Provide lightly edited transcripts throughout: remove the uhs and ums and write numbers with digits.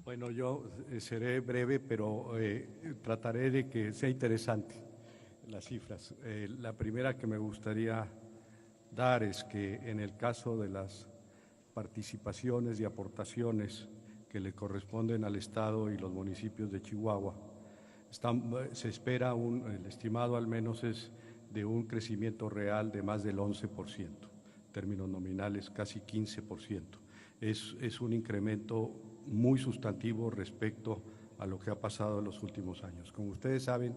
Bueno, yo seré breve, pero trataré de que sea interesante las cifras. La primera que me gustaría dar es que en el caso de las participaciones y aportaciones que le corresponden al Estado y los municipios de Chihuahua, se espera el estimado al menos es de un crecimiento real de más del 11%, en términos nominales casi 15%. Es un incremento muy sustantivo respecto a lo que ha pasado en los últimos años. Como ustedes saben,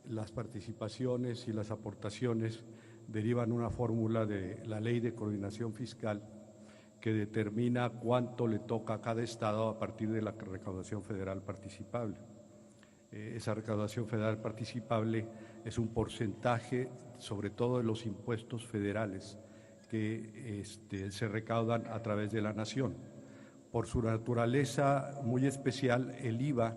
las participaciones y las aportaciones derivan una fórmula de la Ley de Coordinación Fiscal que determina cuánto le toca a cada estado a partir de la recaudación federal participable. Esa recaudación federal participable es un porcentaje, sobre todo de los impuestos federales que se recaudan a través de la nación. Por su naturaleza muy especial, el IVA,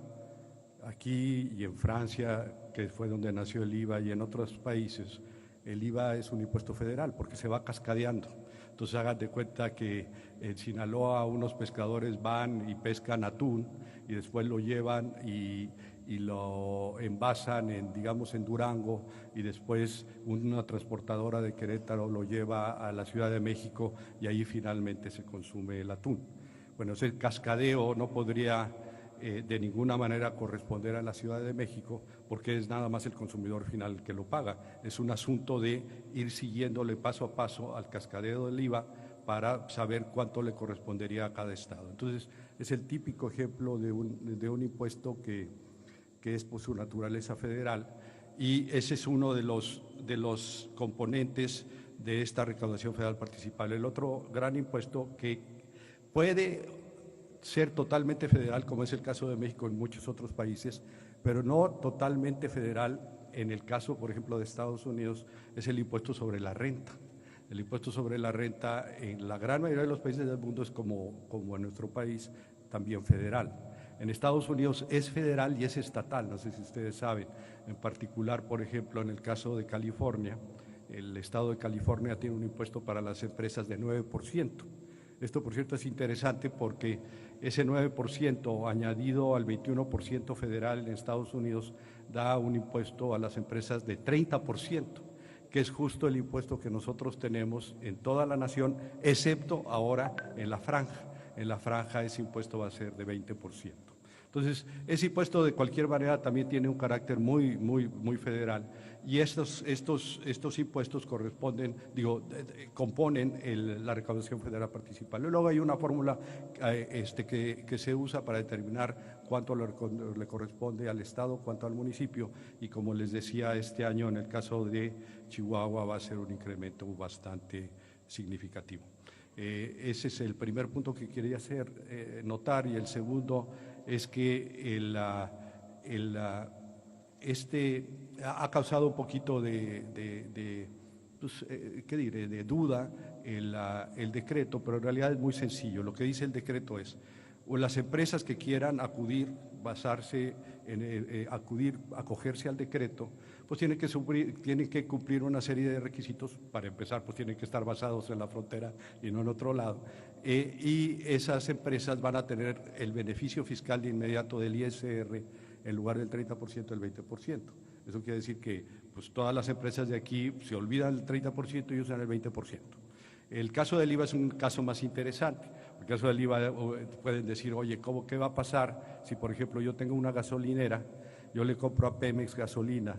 aquí y en Francia, que fue donde nació el IVA, y en otros países, el IVA es un impuesto federal porque se va cascadeando. Entonces hagan de cuenta que en Sinaloa unos pescadores van y pescan atún y después lo llevan y lo envasan digamos, en Durango, y después una transportadora de Querétaro lo lleva a la Ciudad de México y ahí finalmente se consume el atún. Bueno, ese cascadeo no podría de ninguna manera corresponder a la Ciudad de México porque es nada más el consumidor final el que lo paga. Es un asunto de ir siguiéndole paso a paso al cascadeo del IVA para saber cuánto le correspondería a cada estado. Entonces, es el típico ejemplo de un impuesto que es por su naturaleza federal, y ese es uno de los componentes de esta recaudación federal participable. El otro gran impuesto que puede ser totalmente federal, como es el caso de México en muchos otros países, pero no totalmente federal en el caso, por ejemplo, de Estados Unidos, es el impuesto sobre la renta. El impuesto sobre la renta en la gran mayoría de los países del mundo es como en nuestro país, también federal. En Estados Unidos es federal y es estatal, no sé si ustedes saben. En particular, por ejemplo, en el caso de California, el estado de California tiene un impuesto para las empresas de 9%. Esto, por cierto, es interesante porque ese 9% añadido al 21% federal en Estados Unidos da un impuesto a las empresas de 30%, que es justo el impuesto que nosotros tenemos en toda la nación, excepto ahora en la franja. En la franja ese impuesto va a ser de 20%. Entonces, ese impuesto de cualquier manera también tiene un carácter muy federal, y estos impuestos componen la recaudación federal participable. Luego hay una fórmula que se usa para determinar cuánto le corresponde al Estado, cuánto al municipio, y como les decía, este año en el caso de Chihuahua va a ser un incremento bastante significativo. Ese es el primer punto que quería hacer notar, y el segundo es que ha causado un poquito de duda el decreto, pero en realidad es muy sencillo. Lo que dice el decreto es: o las empresas que quieran acogerse al decreto, pues tienen que cumplir una serie de requisitos. Para empezar, pues tienen que estar basados en la frontera y no en otro lado, y esas empresas van a tener el beneficio fiscal de inmediato del ISR en lugar del 30%, el 20%. Eso quiere decir que pues todas las empresas de aquí se olvidan del 30% y usan el 20%. El caso del IVA es un caso más interesante. En el caso del IVA pueden decir: oye, ¿qué va a pasar si, por ejemplo, yo tengo una gasolinera, yo le compro a Pemex gasolina,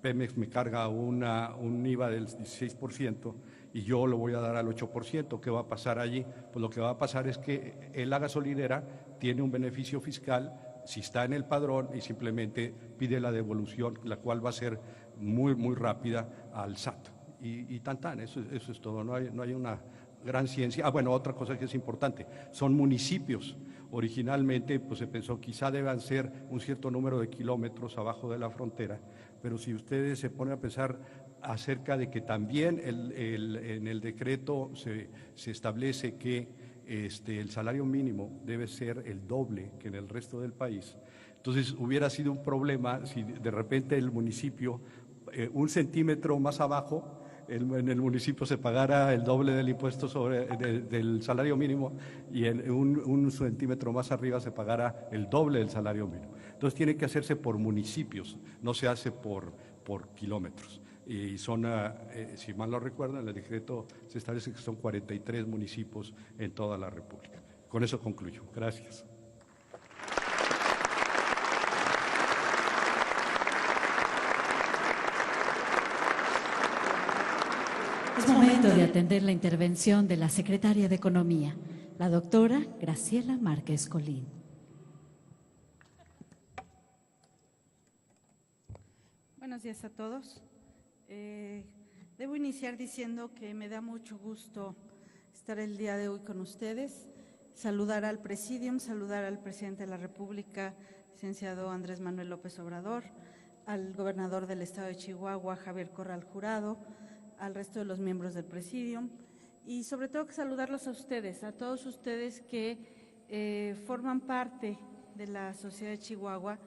Pemex me carga un IVA del 16% y yo lo voy a dar al 8%? ¿Qué va a pasar allí? Pues lo que va a pasar es que la gasolinera tiene un beneficio fiscal si está en el padrón y simplemente pide la devolución, la cual va a ser muy rápida al SAT. Y tan, eso es todo, no hay una gran ciencia. Bueno, otra cosa que es importante, son municipios. Originalmente pues se pensó quizá deban ser un cierto número de kilómetros abajo de la frontera, pero si ustedes se ponen a pensar acerca de que también en el decreto se establece que el salario mínimo debe ser el doble que en el resto del país, entonces hubiera sido un problema si de repente el municipio un centímetro más abajo en el municipio se pagara el doble del impuesto del salario mínimo y en un centímetro más arriba se pagara el doble del salario mínimo. Entonces tiene que hacerse por municipios, no se hace por kilómetros. Y son, si mal no recuerdo, en el decreto se establece que son 43 municipios en toda la República. Con eso concluyo. Gracias. Es momento de atender la intervención de la secretaria de Economía, la doctora Graciela Márquez Colín. Buenos días a todos. Debo iniciar diciendo que me da mucho gusto estar el día de hoy con ustedes, saludar al Presidium, saludar al Presidente de la República, licenciado Andrés Manuel López Obrador, al Gobernador del Estado de Chihuahua, Javier Corral Jurado, al resto de los miembros del Presidium y sobre todo que saludarlos a ustedes, a todos ustedes que forman parte de la sociedad de Chihuahua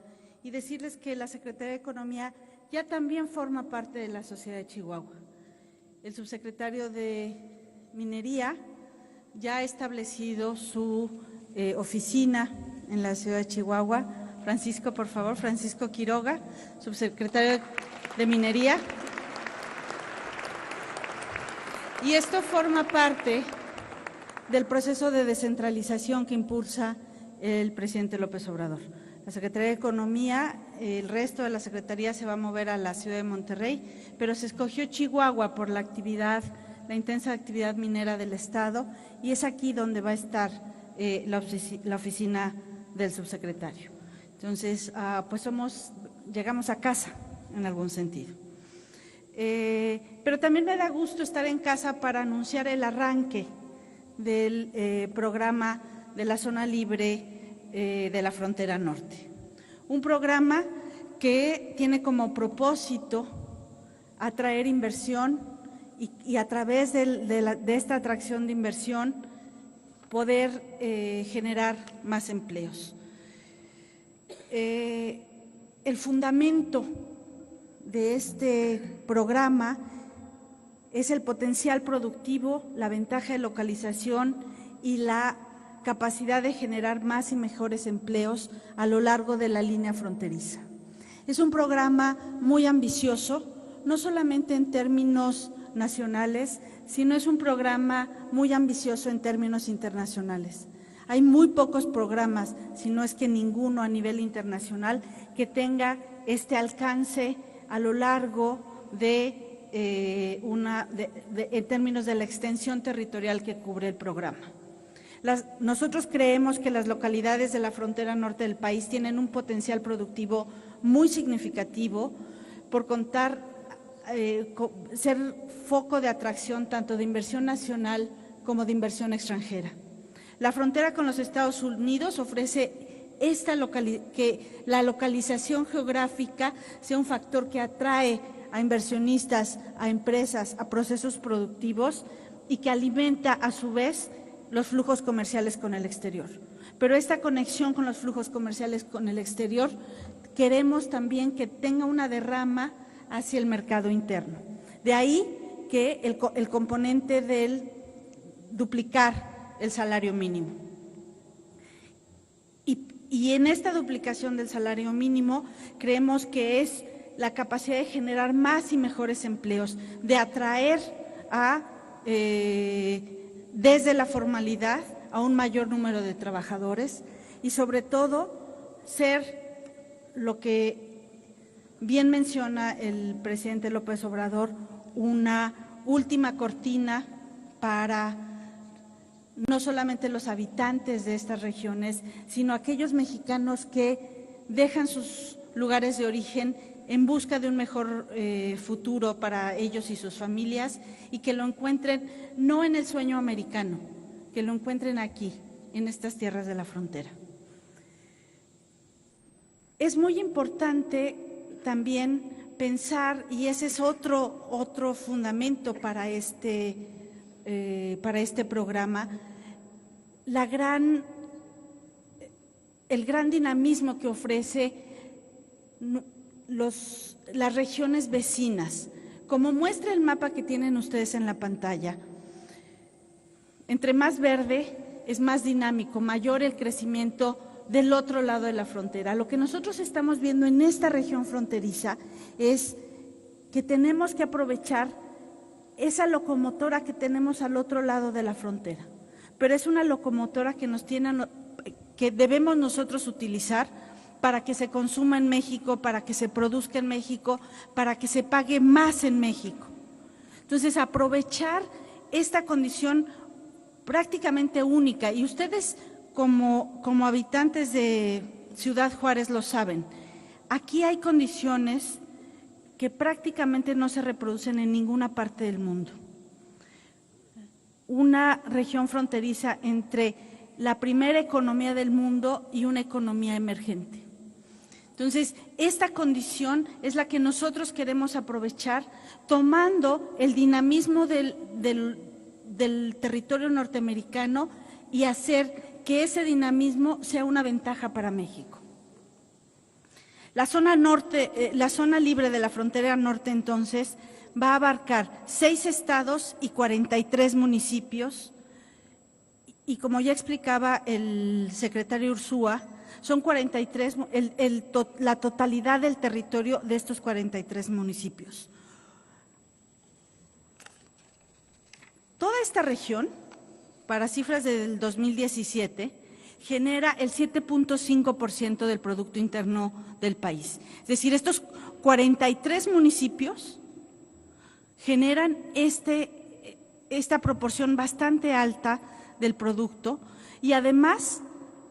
y decirles que la Secretaría de Economía ya también forma parte de la sociedad de Chihuahua. El subsecretario de Minería ya ha establecido su oficina en la ciudad de Chihuahua. Francisco, por favor, Francisco Quiroga, subsecretario de Minería. Y esto forma parte del proceso de descentralización que impulsa el presidente López Obrador. La Secretaría de Economía, el resto de la Secretaría se va a mover a la ciudad de Monterrey, pero se escogió Chihuahua por la intensa actividad minera del Estado y es aquí donde va a estar la oficina del subsecretario. Entonces, pues llegamos a casa en algún sentido. Pero también me da gusto estar en casa para anunciar el arranque del programa de la zona libre de la frontera norte. Un programa que tiene como propósito atraer inversión y a través de esta atracción de inversión poder generar más empleos. El fundamento de este programa es el potencial productivo, la ventaja de localización y la capacidad de generar más y mejores empleos a lo largo de la línea fronteriza. Es un programa muy ambicioso, no solamente en términos nacionales, sino es un programa muy ambicioso en términos internacionales. Hay muy pocos programas, si no es que ninguno a nivel internacional, que tenga este alcance a lo largo en términos de la extensión territorial que cubre el programa. Nosotros creemos que las localidades de la frontera norte del país tienen un potencial productivo muy significativo por ser foco de atracción tanto de inversión nacional como de inversión extranjera. La frontera con los Estados Unidos ofrece que la localización geográfica sea un factor que atrae a inversionistas, a empresas, a procesos productivos y que alimenta a su vez los flujos comerciales con el exterior. Pero esta conexión con los flujos comerciales con el exterior queremos también que tenga una derrama hacia el mercado interno. De ahí que el componente del duplicar el salario mínimo. Y en esta duplicación del salario mínimo creemos que es la capacidad de generar más y mejores empleos, de atraer desde la formalidad a un mayor número de trabajadores y sobre todo ser lo que bien menciona el presidente López Obrador, una última cortina para no solamente los habitantes de estas regiones, sino aquellos mexicanos que dejan sus lugares de origen en busca de un mejor futuro para ellos y sus familias y que lo encuentren no en el sueño americano, que lo encuentren aquí, en estas tierras de la frontera. Es muy importante también pensar, y ese es otro fundamento para este programa, el gran dinamismo que ofrece las regiones vecinas, Como muestra el mapa que tienen ustedes en la pantalla, entre más verde es más dinámico, mayor el crecimiento del otro lado de la frontera. Lo que nosotros estamos viendo en esta región fronteriza es que tenemos que aprovechar esa locomotora que tenemos al otro lado de la frontera, pero es una locomotora que debemos nosotros utilizar para que se consuma en México, para que se produzca en México, para que se pague más en México. Entonces, aprovechar esta condición prácticamente única, y ustedes como habitantes de Ciudad Juárez lo saben, aquí hay condiciones que prácticamente no se reproducen en ninguna parte del mundo. Una región fronteriza entre la primera economía del mundo y una economía emergente. Entonces, esta condición es la que nosotros queremos aprovechar, tomando el dinamismo del territorio norteamericano y hacer que ese dinamismo sea una ventaja para México. La zona norte, la zona libre de la frontera norte, entonces, va a abarcar 6 estados y 43 municipios, y como ya explicaba el secretario Ursúa, son 43, la totalidad del territorio de estos 43 municipios. Toda esta región, para cifras del 2017, genera el 7.5% del Producto Interno del país. Es decir, estos 43 municipios generan esta proporción bastante alta del producto, y además,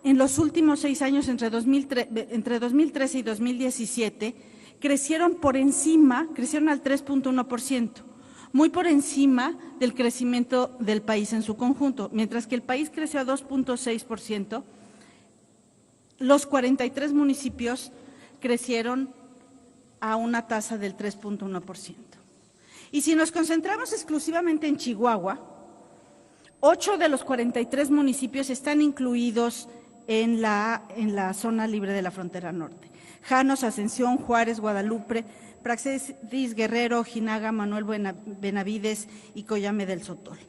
en los últimos 6 años, entre 2013 y 2017, crecieron al 3.1%, muy por encima del crecimiento del país en su conjunto. Mientras que el país creció a 2.6%, los 43 municipios crecieron a una tasa del 3.1%. Y si nos concentramos exclusivamente en Chihuahua, 8 de los 43 municipios están incluidos en la zona libre de la frontera norte: Janos, Ascensión, Juárez, Guadalupe, Praxedis, Guerrero, Ojinaga, Manuel Benavides y Coyame del Sotol.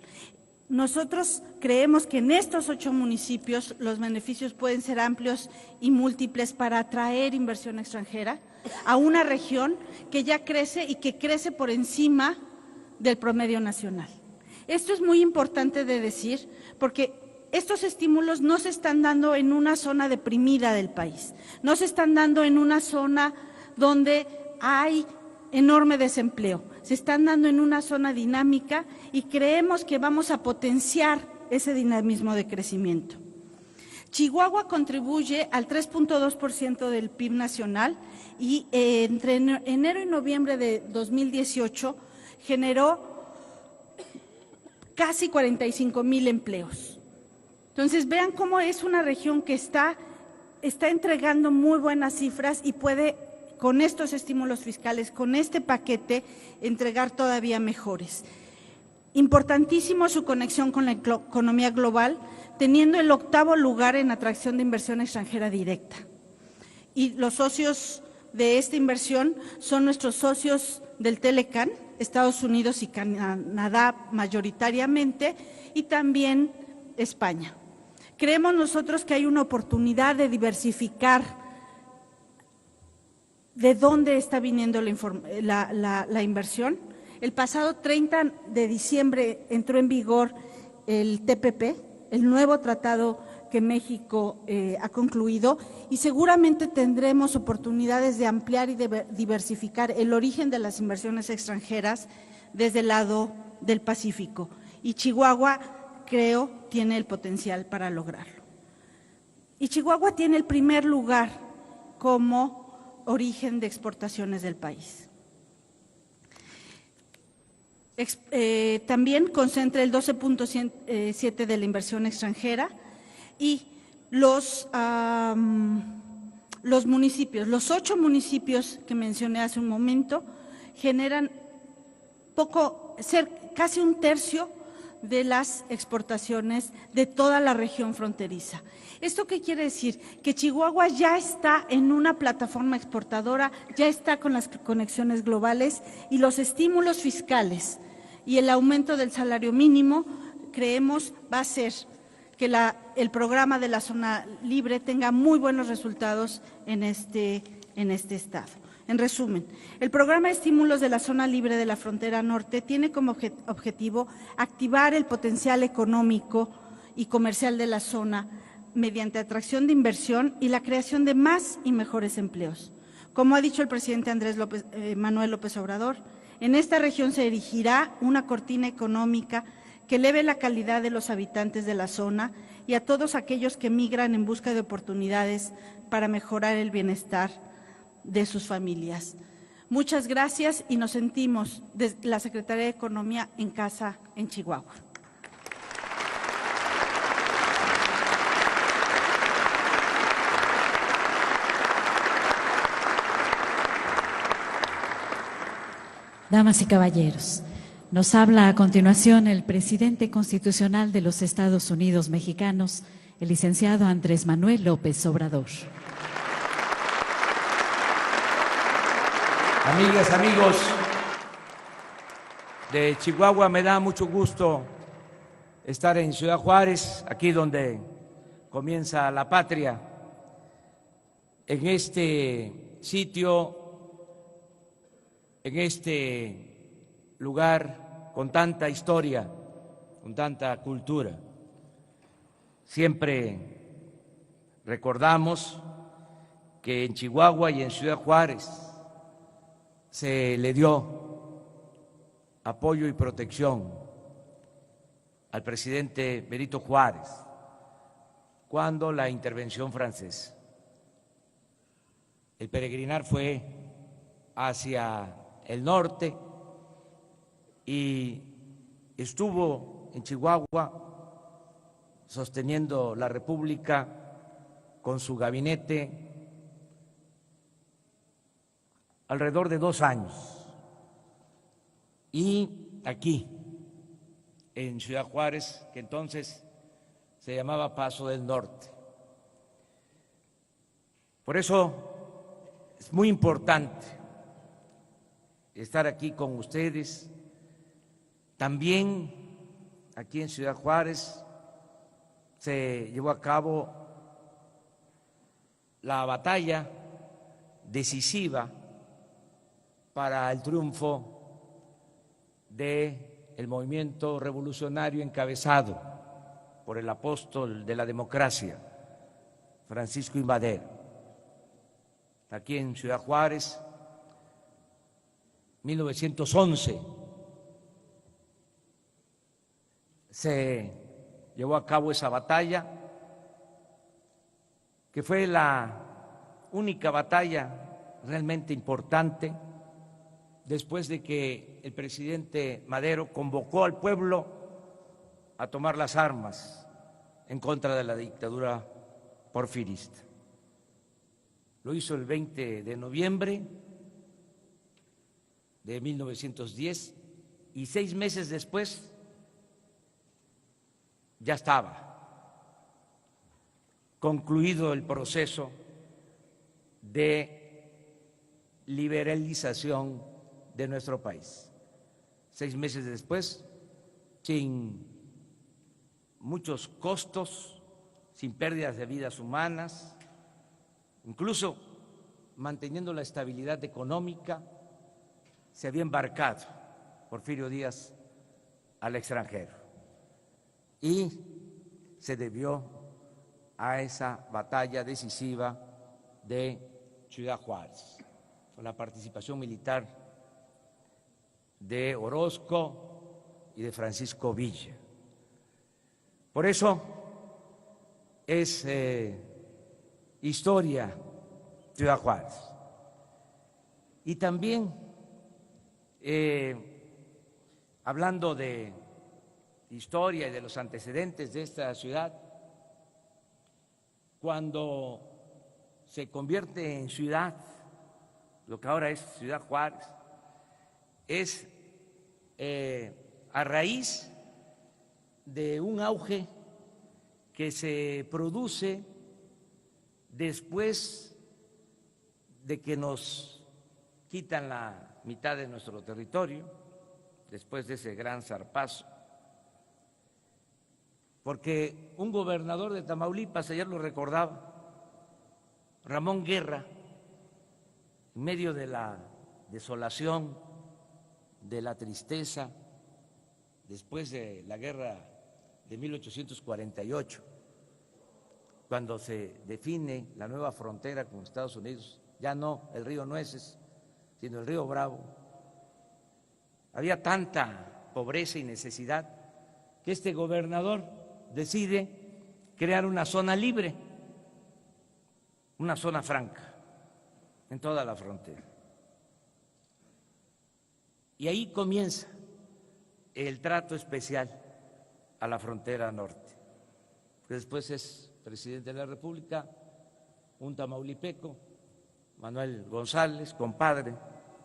Nosotros creemos que en estos 8 municipios los beneficios pueden ser amplios y múltiples para atraer inversión extranjera a una región que ya crece y que crece por encima del promedio nacional. Esto es muy importante de decir, porque estos estímulos no se están dando en una zona deprimida del país, no se están dando en una zona donde hay enorme desempleo, se están dando en una zona dinámica, y creemos que vamos a potenciar ese dinamismo de crecimiento. Chihuahua contribuye al 3.2% del PIB nacional, y entre enero y noviembre de 2018 generó casi 45,000 empleos. Entonces, vean cómo es una región que está entregando muy buenas cifras y puede, con estos estímulos fiscales, con este paquete, entregar todavía mejores. Importantísimo su conexión con la economía global, teniendo el 8º lugar en atracción de inversión extranjera directa. Y los socios de esta inversión son nuestros socios del Telecan, Estados Unidos y Canadá mayoritariamente, y también España. Creemos nosotros que hay una oportunidad de diversificar de dónde está viniendo la inversión. El pasado 30 de diciembre entró en vigor el TPP, el nuevo tratado que México ha concluido, y seguramente tendremos oportunidades de ampliar y de diversificar el origen de las inversiones extranjeras desde el lado del Pacífico. Y Chihuahua, creo, tiene el potencial para lograrlo. Y Chihuahua tiene el primer lugar como origen de exportaciones del país. También concentra el 12.7% de la inversión extranjera, y los municipios, los 8 municipios que mencioné hace un momento, generan casi un tercio de las exportaciones de toda la región fronteriza. ¿Esto qué quiere decir? Que Chihuahua ya está en una plataforma exportadora, ya está con las conexiones globales y los estímulos fiscales y el aumento del salario mínimo, creemos, va a hacer que el programa de la zona libre tenga muy buenos resultados en este estado. En resumen, el programa de estímulos de la zona libre de la frontera norte tiene como objetivo activar el potencial económico y comercial de la zona mediante atracción de inversión y la creación de más y mejores empleos. Como ha dicho el presidente Manuel López Obrador, en esta región se erigirá una cortina económica que eleve la calidad de los habitantes de la zona y a todos aquellos que migran en busca de oportunidades para mejorar el bienestar de sus familias. Muchas gracias y nos sentimos desde la Secretaría de Economía en casa en Chihuahua. Damas y caballeros, nos habla a continuación el presidente constitucional de los Estados Unidos mexicanos, el licenciado Andrés Manuel López Obrador. Amigas, amigos de Chihuahua, me da mucho gusto estar en Ciudad Juárez, aquí donde comienza la patria, en este sitio, en este lugar con tanta historia, con tanta cultura. Siempre recordamos que en Chihuahua y en Ciudad Juárez se le dio apoyo y protección al presidente Benito Juárez cuando la intervención francesa. El peregrinar fue hacia el norte y estuvo en Chihuahua sosteniendo la República con su gabinete alrededor de 2 años. Y aquí, en Ciudad Juárez, que entonces se llamaba Paso del Norte. Por eso es muy importante estar aquí con ustedes. También aquí en Ciudad Juárez se llevó a cabo la batalla decisiva para el triunfo del movimiento revolucionario encabezado por el apóstol de la democracia, Francisco I. Madero. Aquí en Ciudad Juárez, 1911, se llevó a cabo esa batalla, que fue la única batalla realmente importante después de que el presidente Madero convocó al pueblo a tomar las armas en contra de la dictadura porfirista. Lo hizo el 20 de noviembre de 1910 y 6 meses después ya estaba concluido el proceso de liberalización de nuestro país. 6 meses después, sin muchos costos, sin pérdidas de vidas humanas, incluso manteniendo la estabilidad económica, se había embarcado Porfirio Díaz al extranjero. Y se debió a esa batalla decisiva de Ciudad Juárez, con la participación militar de Orozco y de Francisco Villa. Por eso es historia Ciudad Juárez. Y también, hablando de historia y de los antecedentes de esta ciudad, cuando se convierte en ciudad, lo que ahora es Ciudad Juárez, es a raíz de un auge que se produce después de que nos quitan la mitad de nuestro territorio, después de ese gran zarpazo, porque un gobernador de Tamaulipas, ayer lo recordaba, Ramón Guerra, en medio de la desolación, de la tristeza, después de la guerra de 1848, cuando se define la nueva frontera con Estados Unidos, ya no el río Nueces, sino el río Bravo, había tanta pobreza y necesidad que este gobernador decide crear una zona libre, una zona franca en toda la frontera. Y ahí comienza el trato especial a la frontera norte. Después es presidente de la República un tamaulipeco, Manuel González, compadre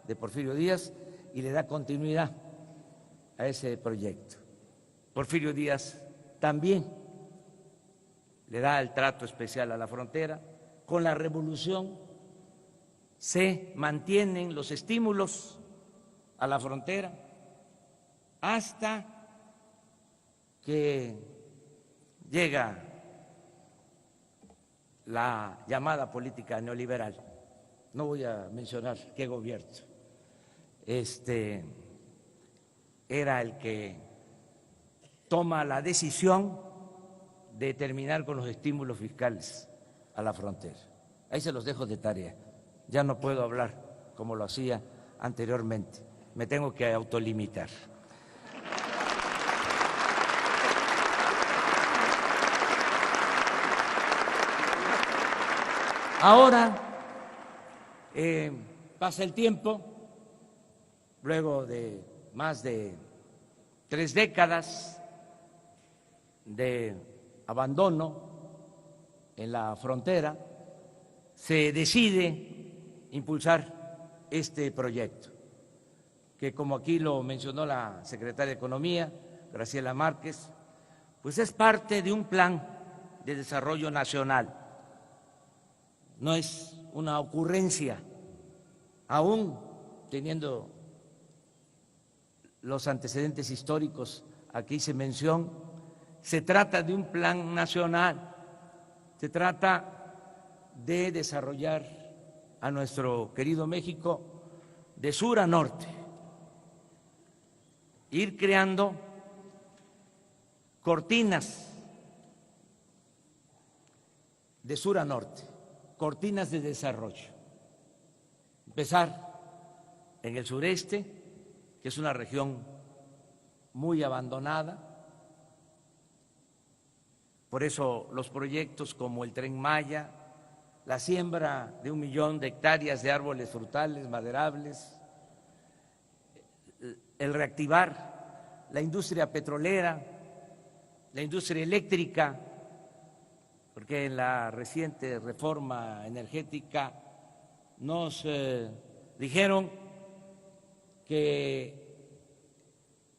de Porfirio Díaz, y le da continuidad a ese proyecto. Porfirio Díaz también le da el trato especial a la frontera. Con la revolución se mantienen los estímulos a la frontera hasta que llega la llamada política neoliberal. No voy a mencionar qué gobierno era el que toma la decisión de terminar con los estímulos fiscales a la frontera. Ahí se los dejo de tarea. Ya no puedo hablar como lo hacía anteriormente. Me tengo que autolimitar. Ahora pasa el tiempo, luego de más de 3 décadas de abandono en la frontera, se decide impulsar este proyecto, que como aquí lo mencionó la secretaria de Economía, Graciela Márquez, pues es parte de un plan de desarrollo nacional. No es una ocurrencia, aún teniendo los antecedentes históricos, aquí se menciona, se trata de un plan nacional, se trata de desarrollar a nuestro querido México de sur a norte, ir creando cortinas de sur a norte, cortinas de desarrollo. Empezar en el sureste, que es una región muy abandonada, por eso los proyectos como el Tren Maya, la siembra de 1 millón de hectáreas de árboles frutales, maderables, el reactivar la industria petrolera, la industria eléctrica, porque en la reciente reforma energética nos dijeron que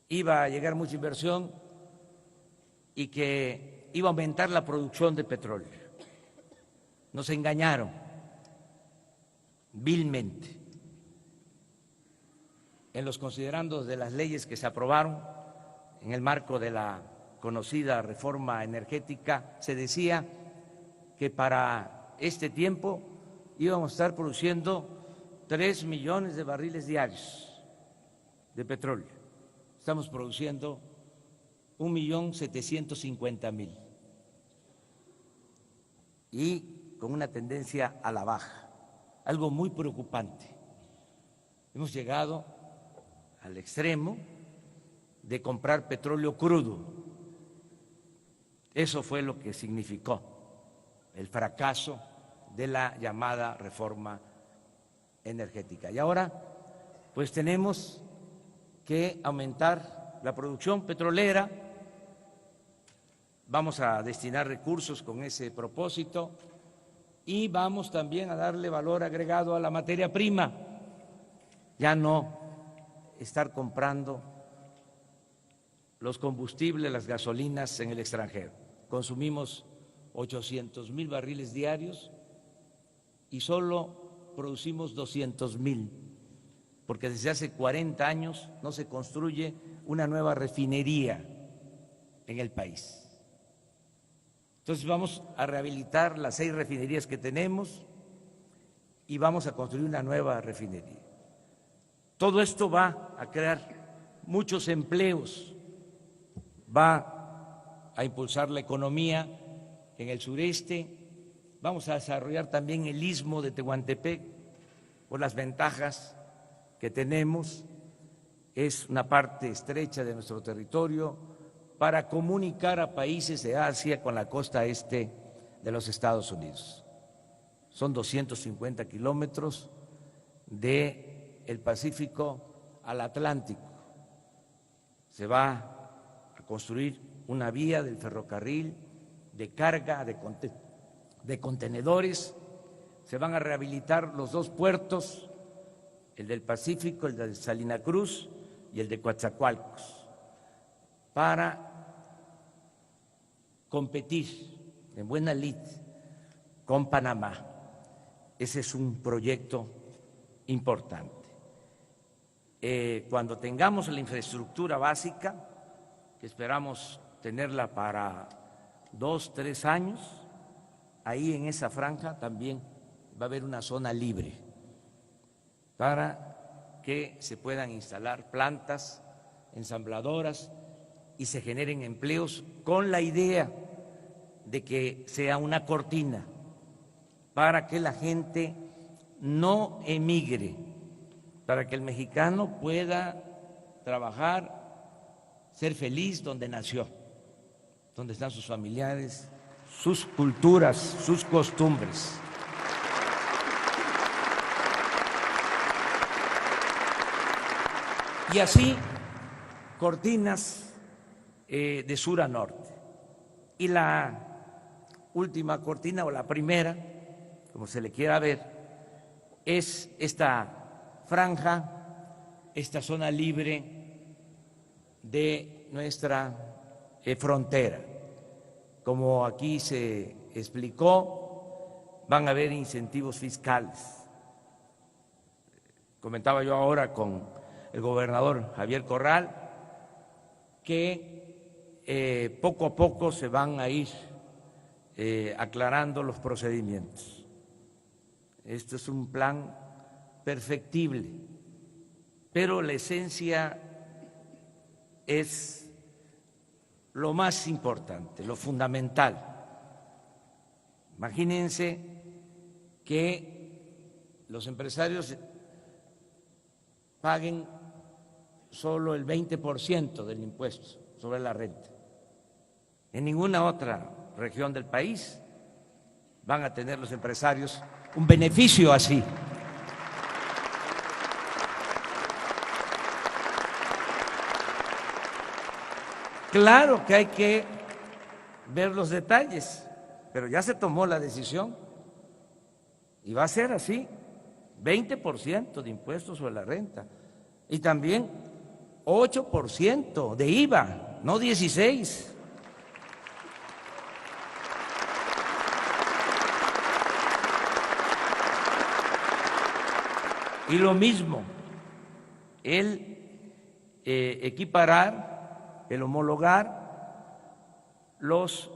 iba a llegar mucha inversión y que iba a aumentar la producción de petróleo. Nos engañaron vilmente. En los considerandos de las leyes que se aprobaron en el marco de la conocida reforma energética se decía que para este tiempo íbamos a estar produciendo 3 millones de barriles diarios de petróleo. Estamos produciendo 1.750.000 y con una tendencia a la baja, algo muy preocupante. Hemos llegado al extremo de comprar petróleo crudo. Eso fue lo que significó el fracaso de la llamada reforma energética. Y ahora, pues tenemos que aumentar la producción petrolera. Vamos a destinar recursos con ese propósito y vamos también a darle valor agregado a la materia prima. Ya no estar comprando los combustibles, las gasolinas en el extranjero. Consumimos 800,000 barriles diarios y solo producimos 200,000, porque desde hace 40 años no se construye una nueva refinería en el país. Entonces vamos a rehabilitar las 6 refinerías que tenemos y vamos a construir una nueva refinería. Todo esto va a crear muchos empleos, va a impulsar la economía en el sureste, vamos a desarrollar también el istmo de Tehuantepec por las ventajas que tenemos, es una parte estrecha de nuestro territorio para comunicar a países de Asia con la costa este de los Estados Unidos. Son 250 kilómetros del Pacífico al Atlántico. Se va a construir una vía del ferrocarril de carga de contenedores, se van a rehabilitar los 2 puertos, el del Pacífico, el de Salina Cruz y el de Coatzacoalcos, para competir en buena lid con Panamá. Ese es un proyecto importante. Cuando tengamos la infraestructura básica, que esperamos tenerla para 2, 3 años, ahí en esa franja también va a haber una zona libre para que se puedan instalar plantas ensambladoras y se generen empleos con la idea de que sea una cortina para que la gente no emigre, para que el mexicano pueda trabajar, ser feliz donde nació, donde están sus familiares, sus culturas, sus costumbres. Y así, cortinas de sur a norte. Y la última cortina, o la primera, como se le quiera ver, es esta franja, esta zona libre de nuestra frontera. Como aquí se explicó, van a haber incentivos fiscales. Comentaba yo ahora con el gobernador Javier Corral que poco a poco se van a ir aclarando los procedimientos. Esto es un plan perfectible, pero la esencia es lo más importante, lo fundamental. Imagínense que los empresarios paguen solo el 20% del impuesto sobre la renta. En ninguna otra región del país van a tener los empresarios un beneficio así. Claro que hay que ver los detalles, pero ya se tomó la decisión y va a ser así, 20% de impuestos sobre la renta y también 8% de IVA, no 16%. Y lo mismo, el equiparar, el homologar los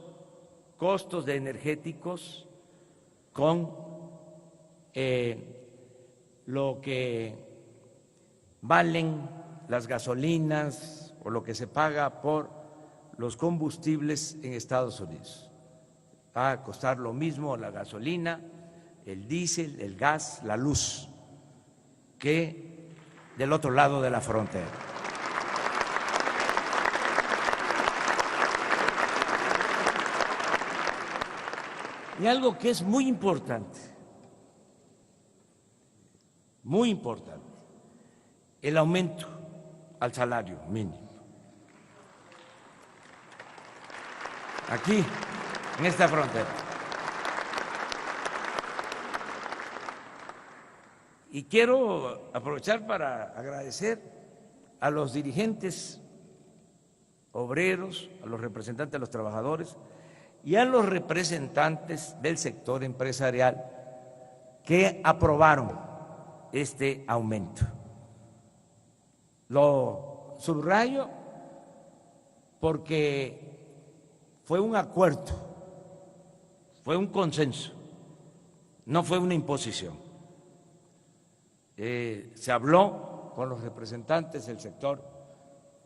costos de energéticos con lo que valen las gasolinas o lo que se paga por los combustibles en Estados Unidos. Va a costar lo mismo la gasolina, el diésel, el gas, la luz, que del otro lado de la frontera. Y algo que es muy importante, el aumento al salario mínimo. Aquí, en esta frontera. Y quiero aprovechar para agradecer a los dirigentes obreros, a los representantes de los trabajadores y a los representantes del sector empresarial que aprobaron este aumento. Lo subrayo porque fue un acuerdo, fue un consenso, no fue una imposición. Se habló con los representantes del sector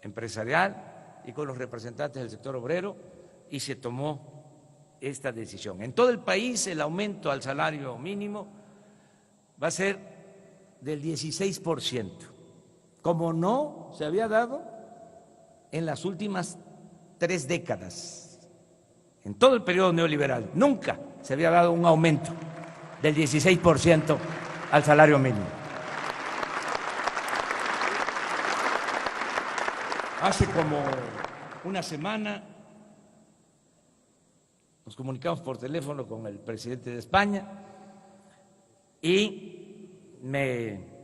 empresarial y con los representantes del sector obrero y se tomó esta decisión. En todo el país el aumento al salario mínimo va a ser del 16%, como no se había dado en las últimas 3 décadas. En todo el periodo neoliberal nunca se había dado un aumento del 16% al salario mínimo. Hace como una semana nos comunicamos por teléfono con el presidente de España y me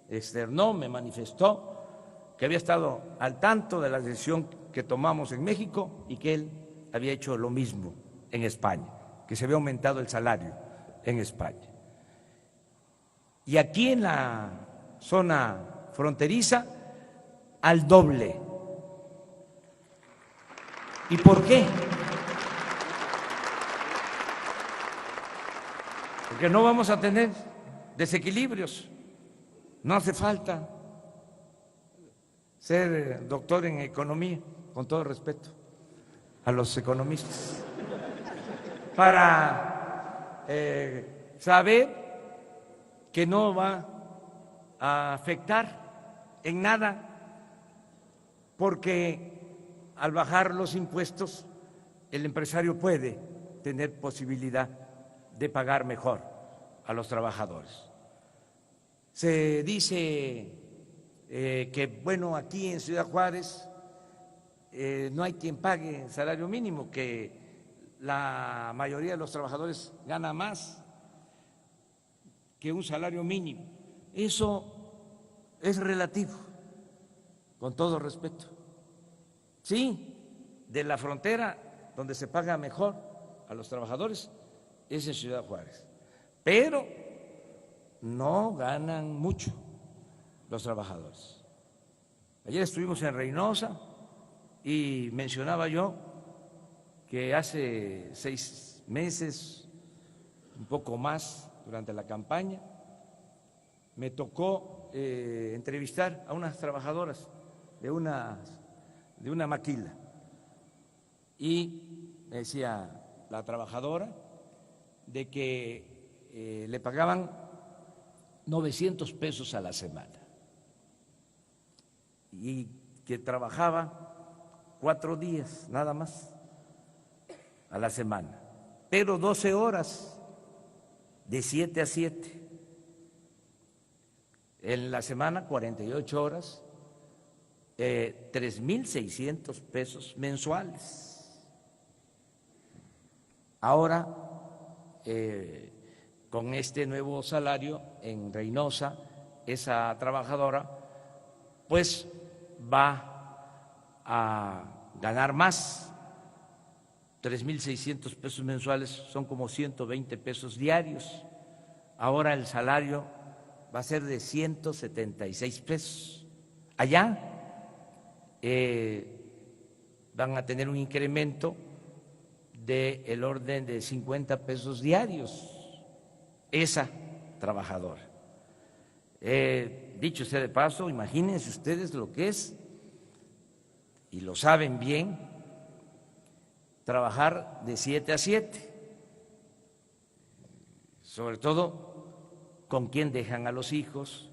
externó, me manifestó que había estado al tanto de la decisión que tomamos en México y que él había hecho lo mismo en España, que se había aumentado el salario en España. Y aquí en la zona fronteriza, al doble. ¿Y por qué? Porque no vamos a tener desequilibrios. No hace falta ser doctor en economía, con todo respeto a los economistas, para saber que no va a afectar en nada, porque al bajar los impuestos el empresario puede tener posibilidad de pagar mejor a los trabajadores. Se dice que, bueno, aquí en Ciudad Juárez no hay quien pague salario mínimo, que la mayoría de los trabajadores gana más que un salario mínimo. Eso es relativo, con todo respeto. Sí, de la frontera donde se paga mejor a los trabajadores es en Ciudad Juárez, pero no ganan mucho los trabajadores. Ayer estuvimos en Reynosa y mencionaba yo que hace 6 meses, un poco más, durante la campaña, me tocó entrevistar a unas trabajadoras de una maquila y me decía la trabajadora de que le pagaban 900 pesos a la semana y que trabajaba 4 días nada más a la semana, pero 12 horas de 7 a 7. En la semana 48 horas, 3.600 pesos mensuales. Ahora, con este nuevo salario en Reynosa, esa trabajadora pues va a ganar más. 3.600 pesos mensuales son como 120 pesos diarios. Ahora el salario va a ser de 176 pesos. Allá van a tener un incremento del orden de 50 pesos diarios esa trabajadora. Dicho sea de paso, imagínense ustedes lo que es, y lo saben bien, trabajar de 7 a 7, sobre todo con quién dejan a los hijos,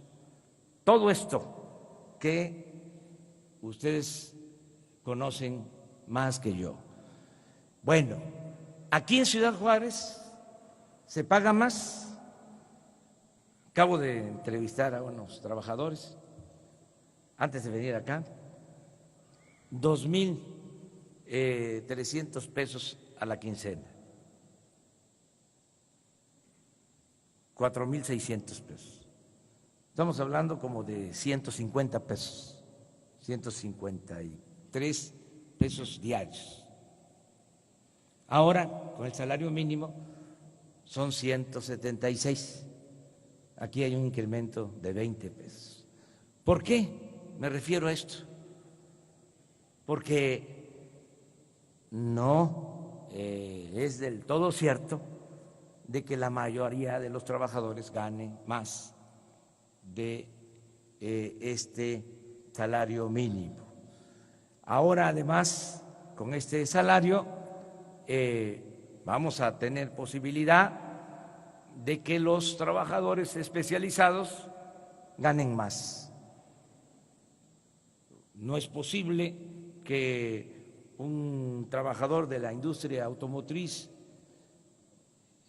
todo esto que ustedes conocen más que yo. Bueno, aquí en Ciudad Juárez se paga más. Acabo de entrevistar a unos trabajadores antes de venir acá, 2.300 pesos a la quincena, 4.600 pesos. Estamos hablando como de 150 pesos, 153 pesos diarios. Ahora, con el salario mínimo, son 176. Aquí hay un incremento de 20 pesos. ¿Por qué me refiero a esto? Porque no es del todo cierto de que la mayoría de los trabajadores ganen más de este salario mínimo. Ahora, además, con este salario vamos a tener posibilidad de que los trabajadores especializados ganen más. No es posible que un trabajador de la industria automotriz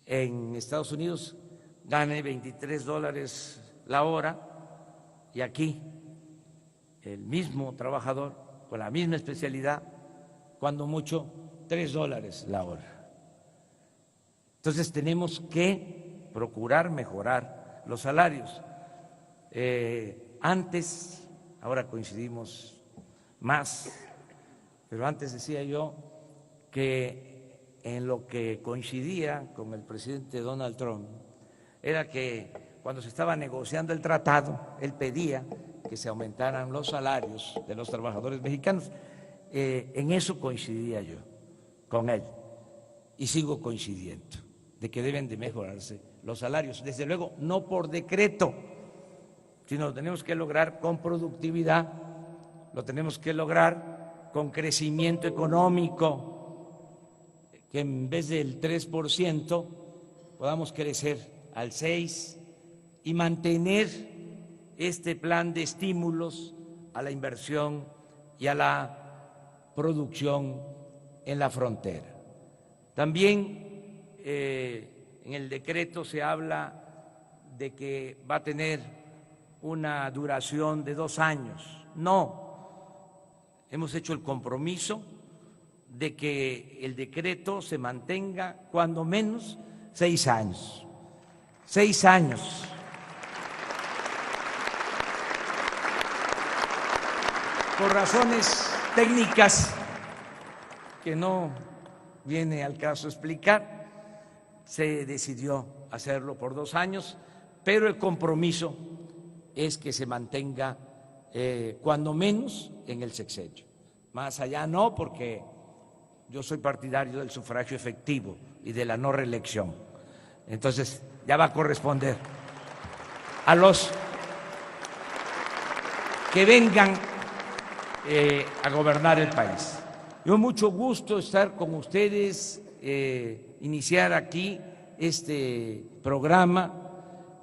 en Estados Unidos gane $23 la hora y aquí el mismo trabajador con la misma especialidad, cuando mucho, $3 la hora. Entonces tenemos que procurar mejorar los salarios. Antes, ahora coincidimos más, pero antes decía yo que en lo que coincidía con el presidente Donald Trump era que cuando se estaba negociando el tratado, él pedía que se aumentaran los salarios de los trabajadores mexicanos. En eso coincidía yo con él y sigo coincidiendo, de que deben de mejorarse los salarios. Desde luego, no por decreto, sino lo tenemos que lograr con productividad, lo tenemos que lograr con crecimiento económico, que en vez del 3% podamos crecer al 6% y mantener este plan de estímulos a la inversión y a la producción en la frontera. También en el decreto se habla de que va a tener una duración de 2 años. No, hemos hecho el compromiso de que el decreto se mantenga cuando menos 6 años. 6 años. Por razones técnicas que no viene al caso explicar, se decidió hacerlo por 2 años, pero el compromiso es que se mantenga cuando menos en el sexenio. Más allá no, porque yo soy partidario del sufragio efectivo y de la no reelección. Entonces ya va a corresponder a los que vengan a gobernar el país. Yo mucho gusto estar con ustedes, iniciar aquí este programa.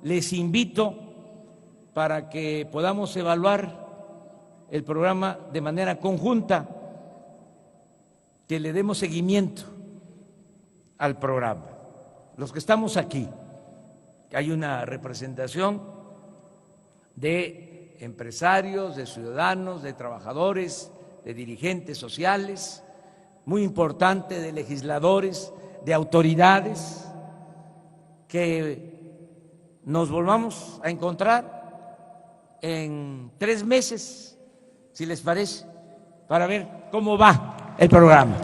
Les invito para que podamos evaluar el programa de manera conjunta, que le demos seguimiento al programa. Los que estamos aquí, hay una representación de empresarios, de ciudadanos, de trabajadores, de dirigentes sociales, muy importante, de legisladores, de autoridades, que nos volvamos a encontrar en 3 meses, si les parece, para ver cómo va el programa.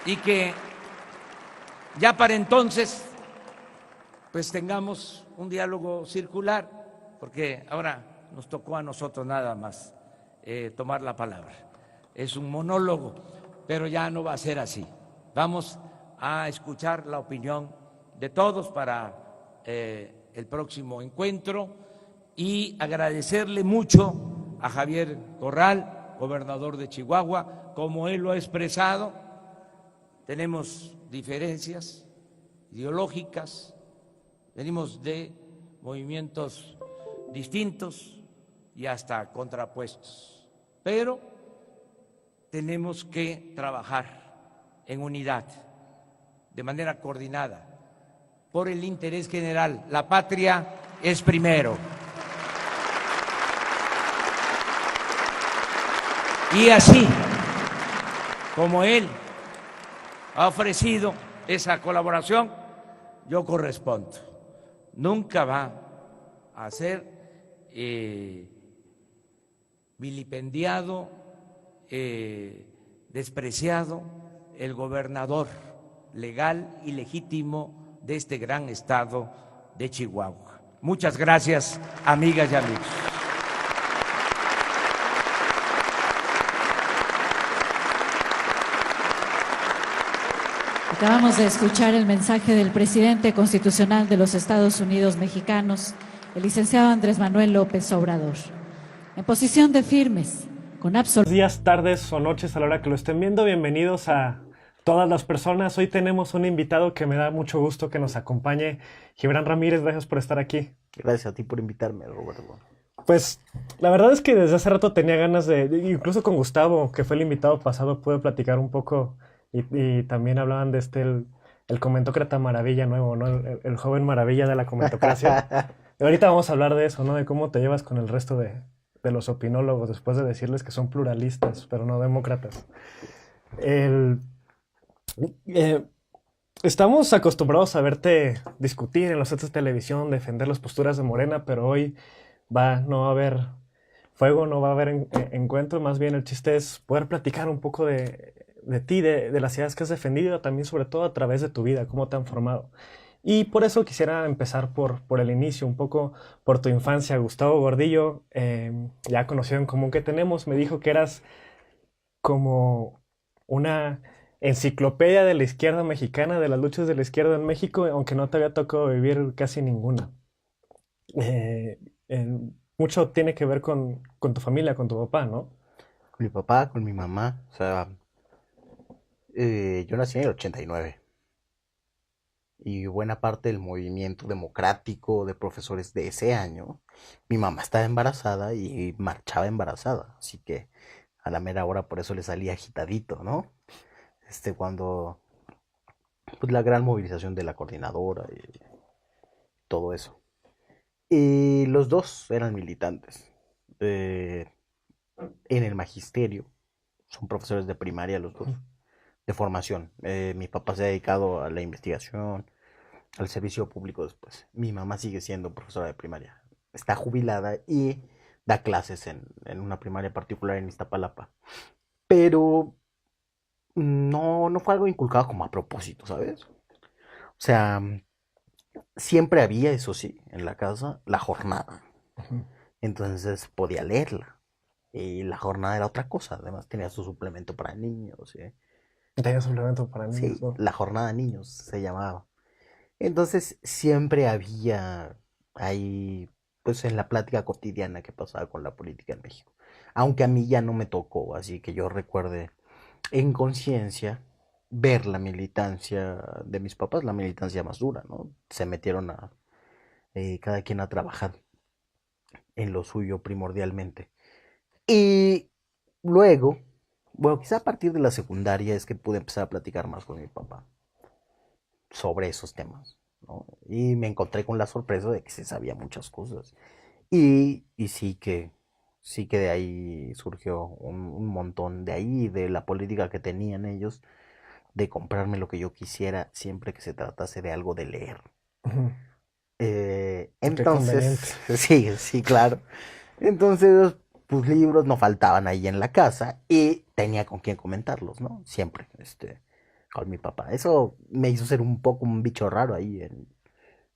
Y que ya para entonces pues tengamos un diálogo circular, porque ahora nos tocó a nosotros nada más tomar la palabra. Es un monólogo, pero ya no va a ser así. Vamos a escuchar la opinión de todos para el próximo encuentro y agradecerle mucho a Javier Corral, gobernador de Chihuahua, como él lo ha expresado. Tenemos diferencias ideológicas, venimos de movimientos distintos y hasta contrapuestos, pero tenemos que trabajar en unidad, de manera coordinada, por el interés general. La patria es primero. Y así como él ha ofrecido esa colaboración, yo correspondo. Nunca va a ser vilipendiado, despreciado, el gobernador legal y legítimo de este gran estado de Chihuahua. Muchas gracias, amigas y amigos. Acabamos de escuchar el mensaje del presidente constitucional de los Estados Unidos mexicanos, el licenciado Andrés Manuel López Obrador. En posición de firmes, con absoluto... Días, tardes o noches a la hora que lo estén viendo, bienvenidos a todas las personas. Hoy tenemos un invitado que me da mucho gusto que nos acompañe. Gibran Ramírez, gracias por estar aquí. Gracias a ti por invitarme, Roberto. Pues la verdad es que desde hace rato tenía ganas de, incluso con Gustavo, que fue el invitado pasado, pude platicar un poco y también hablaban de el comentócrata maravilla nuevo, ¿no? El joven maravilla de la comentocracia. Y ahorita vamos a hablar de eso, ¿no? De cómo te llevas con el resto de los opinólogos después de decirles que son pluralistas, pero no demócratas. Estamos acostumbrados a verte discutir en los sets de televisión, defender las posturas de Morena, pero hoy no va a haber fuego, no va a haber encuentro, más bien el chiste es poder platicar un poco de ti, de las ideas que has defendido, también sobre todo a través de tu vida, cómo te han formado. Y por eso quisiera empezar por el inicio, un poco por tu infancia. Gustavo Gordillo, ya conocido en común que tenemos, me dijo que eras como una enciclopedia de la izquierda mexicana, de las luchas de la izquierda en México, aunque no te había tocado vivir casi ninguna. Mucho tiene que ver con tu familia, con tu papá, ¿no? Con mi papá, con mi mamá. O sea, yo nací en el 89. Y buena parte del movimiento democrático de profesores de ese año, mi mamá estaba embarazada y marchaba embarazada. Así que a la mera hora por eso le salía agitadito, ¿no? Cuando pues la gran movilización de la coordinadora y todo eso. Y los dos eran militantes. En el magisterio, son profesores de primaria los dos, de formación. Mi papá se ha dedicado a la investigación, al servicio público después. Mi mamá sigue siendo profesora de primaria. Está jubilada y da clases en una primaria particular en Iztapalapa. Pero no fue algo inculcado como a propósito, ¿sabes? O sea, siempre había, eso sí, en la casa, la jornada. Entonces podía leerla. Y la jornada era otra cosa. Además tenía su suplemento para niños. ¿Sí? Tenía suplemento para niños, Sí, ¿no? la jornada de niños se llamaba. Entonces siempre había ahí, pues en la plática cotidiana que pasaba con la política en México. Aunque a mí ya no me tocó, así que yo recuerde en conciencia ver la militancia de mis papás, la militancia más dura, ¿no? Se metieron cada quien a trabajar en lo suyo primordialmente. Y luego, bueno, quizá a partir de la secundaria es que pude empezar a platicar más con mi papá sobre esos temas, ¿no? Y me encontré con la sorpresa de que se sabía muchas cosas. Y sí que de ahí surgió un montón de ahí, de la política que tenían ellos, de comprarme lo que yo quisiera siempre que se tratase de algo de leer. Ujú. Entonces, sí, claro. Entonces, pues libros no faltaban ahí en la casa y tenía con quién comentarlos, ¿no? Siempre, con mi papá. Eso me hizo ser un poco un bicho raro ahí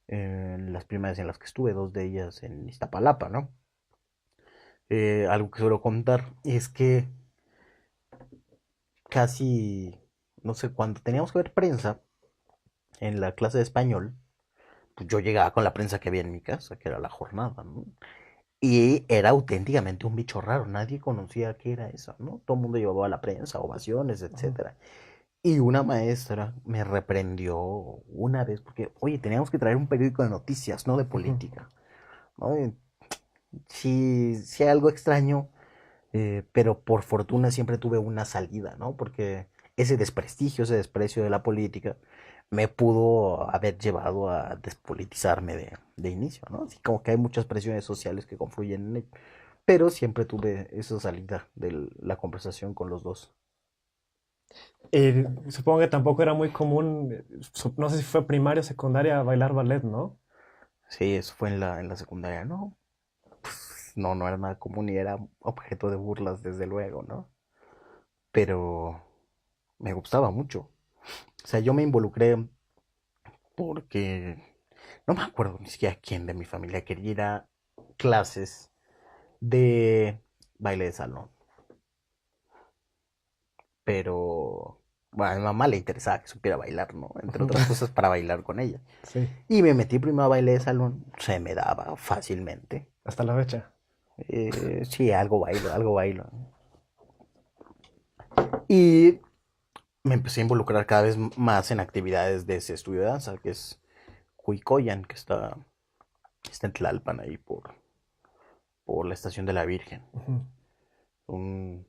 en las primarias en las que estuve, 2 de ellas en Iztapalapa, ¿no? Algo que suelo contar es que casi, no sé, cuando teníamos que ver prensa en la clase de español, pues yo llegaba con la prensa que había en mi casa, que era La Jornada, ¿no? Y era auténticamente un bicho raro, nadie conocía qué era eso, ¿no? Todo el mundo llevaba la prensa, ovaciones, etcétera. Y una maestra me reprendió una vez porque, oye, teníamos que traer un periódico de noticias, no de política, ¿no? Sí, algo extraño, pero por fortuna siempre tuve una salida, ¿no? Porque ese desprestigio, ese desprecio de la política me pudo haber llevado a despolitizarme de inicio, ¿no? Así como que hay muchas presiones sociales que confluyen en ello. Pero siempre tuve esa salida de la conversación con los dos. Supongo que tampoco era muy común, no sé si fue primaria o secundaria, bailar ballet, ¿no? Sí, eso fue en la secundaria, ¿no? Pues, no era nada común y era objeto de burlas, desde luego, ¿no? Pero me gustaba mucho. O sea, yo me involucré porque no me acuerdo ni siquiera quién de mi familia quería ir a clases de baile de salón. Pero, bueno, a mi mamá le interesaba que supiera bailar, ¿no? Entre otras cosas, para bailar con ella. Sí, Y me metí primero a baile de salón, se me daba fácilmente. hasta la fecha. Sí, algo bailo, algo bailo. Y me empecé a involucrar cada vez más en actividades de ese estudio de danza, que es Cuicoyan, que está en Tlalpan, ahí por la estación de la Virgen. Ujú. Un,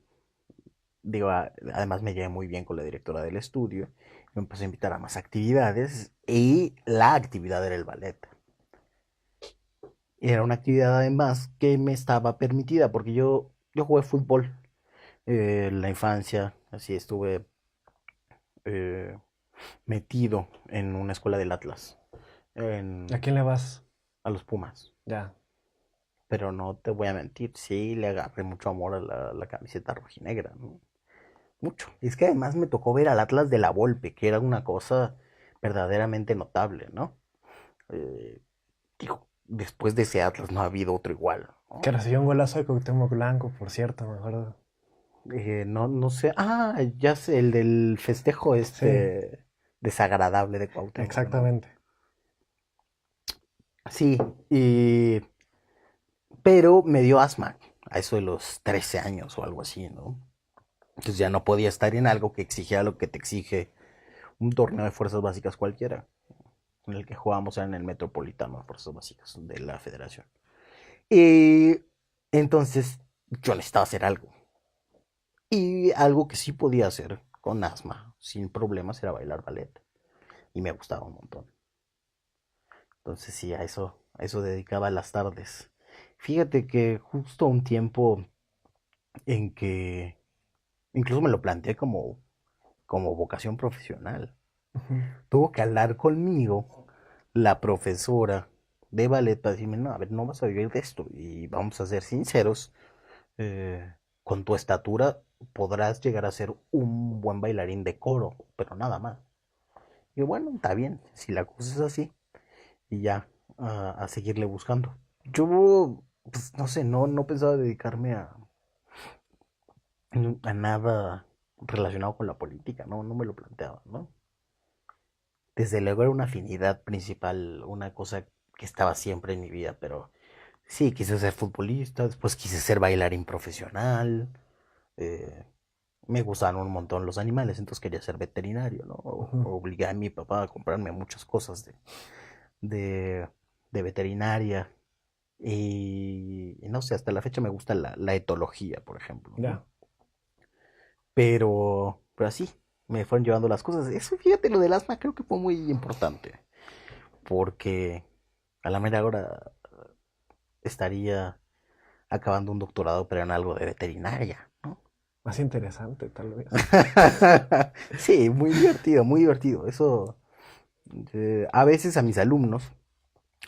digo, además me llevé muy bien con la directora del estudio. Me empezó a invitar a más actividades y la actividad era el ballet. Y era una actividad además que me estaba permitida porque yo jugué fútbol en la infancia, así estuve eh, metido en una escuela del Atlas, ¿A quién le vas? a los Pumas. Ya. Pero no te voy a mentir, sí le agarré mucho amor a la camiseta rojinegra, ¿no? Mucho. Y es que además me tocó ver al Atlas de la Volpe, que era una cosa verdaderamente notable, ¿no? Digo, después de ese Atlas no ha habido otro igual, ¿no? Que recibió un golazo de Cuauhtémoc Blanco, por cierto, me acuerdo. No sé. Ah, ya sé, el del festejo desagradable de Cuauhtémoc, ¿no? Exactamente. Sí, pero me dio asma a eso de los 13 años o algo así, ¿no? Entonces ya no podía estar en algo que exigía lo que te exige un torneo de fuerzas básicas cualquiera, en el que jugábamos en el Metropolitano de Fuerzas Básicas de la Federación. Y entonces yo necesitaba hacer algo. Y algo que sí podía hacer con asma, sin problemas, era bailar ballet. Y me gustaba un montón. Entonces sí, a eso dedicaba las tardes. Fíjate que justo un tiempo en que incluso me lo planteé como vocación profesional. Ujú. Tuvo que hablar conmigo la profesora de ballet para decirme, no, a ver, no vas a vivir de esto. Y vamos a ser sinceros, con tu estatura podrás llegar a ser un buen bailarín de coro, pero nada más. Y bueno, está bien, si la cosa es así, y ya, a seguirle buscando. Yo, pues no sé, no pensaba dedicarme a nada relacionado con la política, no me lo planteaba, ¿no? Desde luego era una afinidad principal, una cosa que estaba siempre en mi vida, pero sí, quise ser futbolista, después quise ser bailarín profesional, eh, me gustaron un montón los animales, entonces quería ser veterinario, ¿no? Ujú. Obligué a mi papá a comprarme muchas cosas de, de veterinaria y no sé, hasta la fecha me gusta la etología, por ejemplo, ¿no? Ya. Pero así, me fueron llevando las cosas. Eso, fíjate, lo del asma creo que fue muy importante, porque a la mera hora estaría acabando un doctorado, pero en algo de veterinaria, ¿no? Más interesante, tal vez. Sí, muy divertido, muy divertido. Eso, a veces a mis alumnos,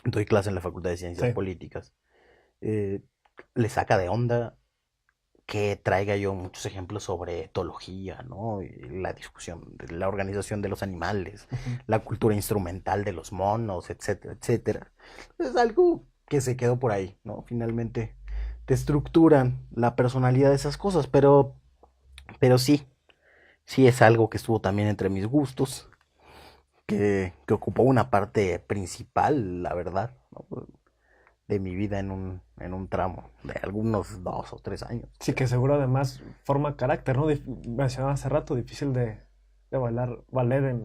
doy clase en la Facultad de Ciencias Sí. Políticas, eh, les saca de onda que traiga yo muchos ejemplos sobre etología, ¿no? Y la discusión de la organización de los animales, Ujú. la cultura instrumental de los monos, etcétera, etcétera. Es algo que se quedó por ahí, ¿no? Finalmente te estructuran la personalidad de esas cosas, pero sí es algo que estuvo también entre mis gustos, que ocupó una parte principal, la verdad, ¿no? De mi vida en un tramo de algunos 2 o 3 años. Sí, que seguro además forma carácter, ¿no? Mencionaba hace rato, difícil de bailar ballet